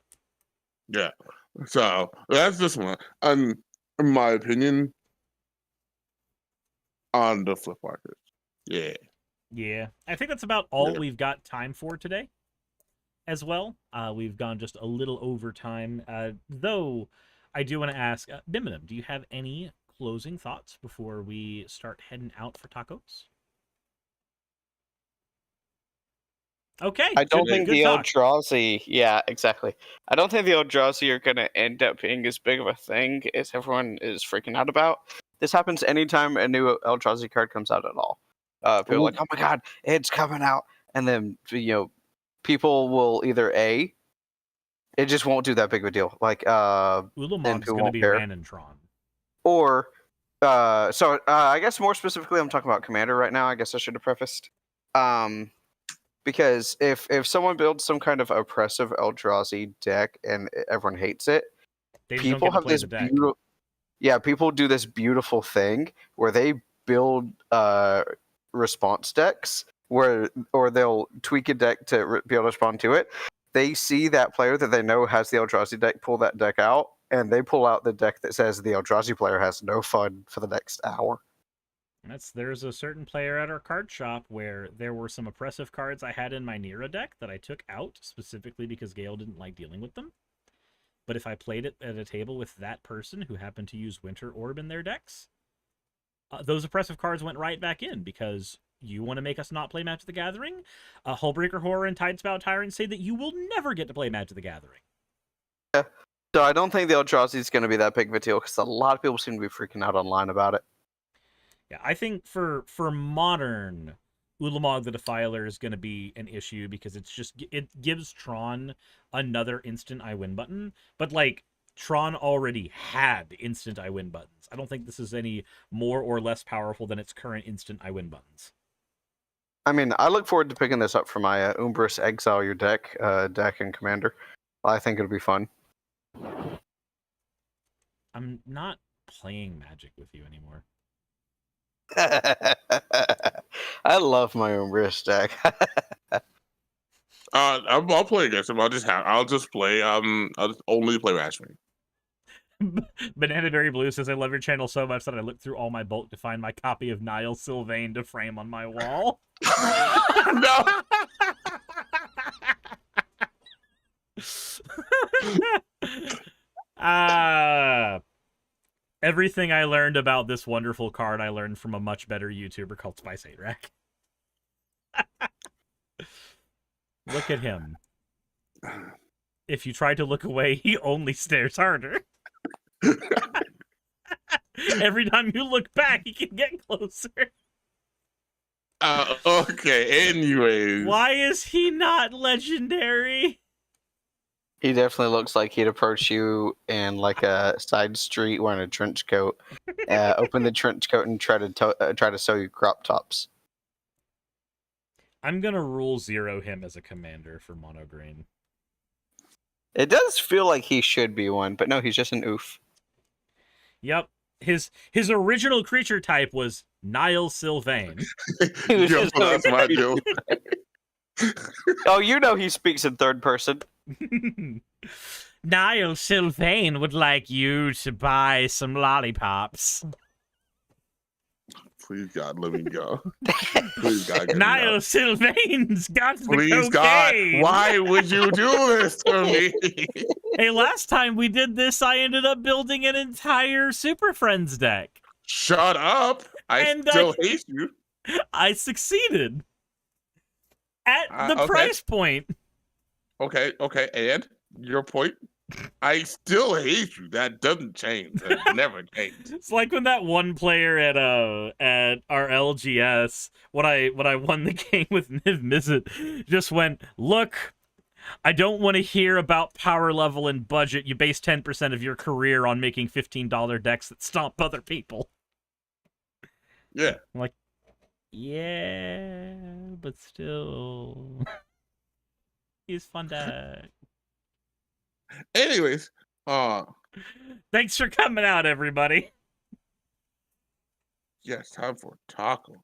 Yeah. So that's this one. In my opinion, on the flip markers. Yeah. Yeah, I think that's about all Yeah. we've got time for today as well. We've gone just a little over time. Though, I do want to ask, Biminem, do you have any closing thoughts before we start heading out for tacos? Okay, I don't good, think good the talk. Eldrazi, yeah, exactly. I don't think the Eldrazi are going to end up being as big of a thing as everyone is freaking out about. This happens anytime a new Eldrazi card comes out at all. People are like, oh my god, it's coming out. And then, people will either A, it just won't do that big of a deal. Like, then Ulamog's people going to won't be care. Ranentron. Or, I guess more specifically, I'm talking about Commander right now. I guess I should have prefaced. Because if someone builds some kind of oppressive Eldrazi deck and everyone hates it, They just don't people get to have play this the deck. beautiful. Yeah, people do this beautiful thing where they build response decks or they'll tweak a deck to be able to respond to it. They see that player that they know has the Eldrazi deck, pull that deck out, and they pull out the deck that says the Eldrazi player has no fun for the next hour. There's a certain player at our card shop where there were some oppressive cards I had in my Nira deck that I took out specifically because Gale didn't like dealing with them. But if I played it at a table with that person who happened to use Winter Orb in their decks, those oppressive cards went right back in because you want to make us not play Magic the Gathering? Hullbreaker Horror and Tidespout Tyrant say that you will never get to play Magic the Gathering. Yeah. So I don't think the Eldrazi is going to be that big of a deal because a lot of people seem to be freaking out online about it. Yeah, I think for modern, Ulamog the Defiler is going to be an issue because it gives Tron another instant I win button, but like Tron already had instant I win buttons. I don't think this is any more or less powerful than its current instant I win buttons. I mean, I look forward to picking this up for my Umbris Exile Your deck and Commander. I think it'll be fun. I'm not playing Magic with you anymore. I love my Umbris deck. I'll play against him. I'll just play. I'll just only play Rashmi. Banana Berry Blue says, I love your channel so much that I looked through all my bulk to find my copy of Niall Sylvain to frame on my wall. No. Everything I learned about this wonderful card, I learned from a much better YouTuber called Spice 8 Rack. Look at him. If you try to look away, he only stares harder. Every time you look back, he can get closer. Okay, anyways. Why is he not legendary? He definitely looks like he'd approach you in like a side street wearing a trench coat, open the trench coat and try to sew you crop tops. I'm gonna rule 0 him as a commander for mono green. It does feel like he should be one, but no, he's just an oof. Yep. His original creature type was Niall Sylvain. Yo, that's my deal. Oh, you know he speaks in third person. Niall Sylvain would like you to buy some lollipops. Please God, let me go. Please God, get me Niall out. Sylvain's got the Please God, cocaine. why would you do this to me? Hey, last time we did this, I ended up building an entire Super Friends deck. Shut up! I still hate you. I succeeded at the okay. price point. Okay, and your point? I still hate you. That doesn't change. It never changed. It's like when that one player at our LGS, when I won the game with Niv Mizzet, just went, look, I don't want to hear about power level and budget. You base 10% of your career on making $15 decks that stomp other people. Yeah. I'm like, yeah, but still, he's fun deck. Anyways, Thanks for coming out, everybody. yes, time for taco.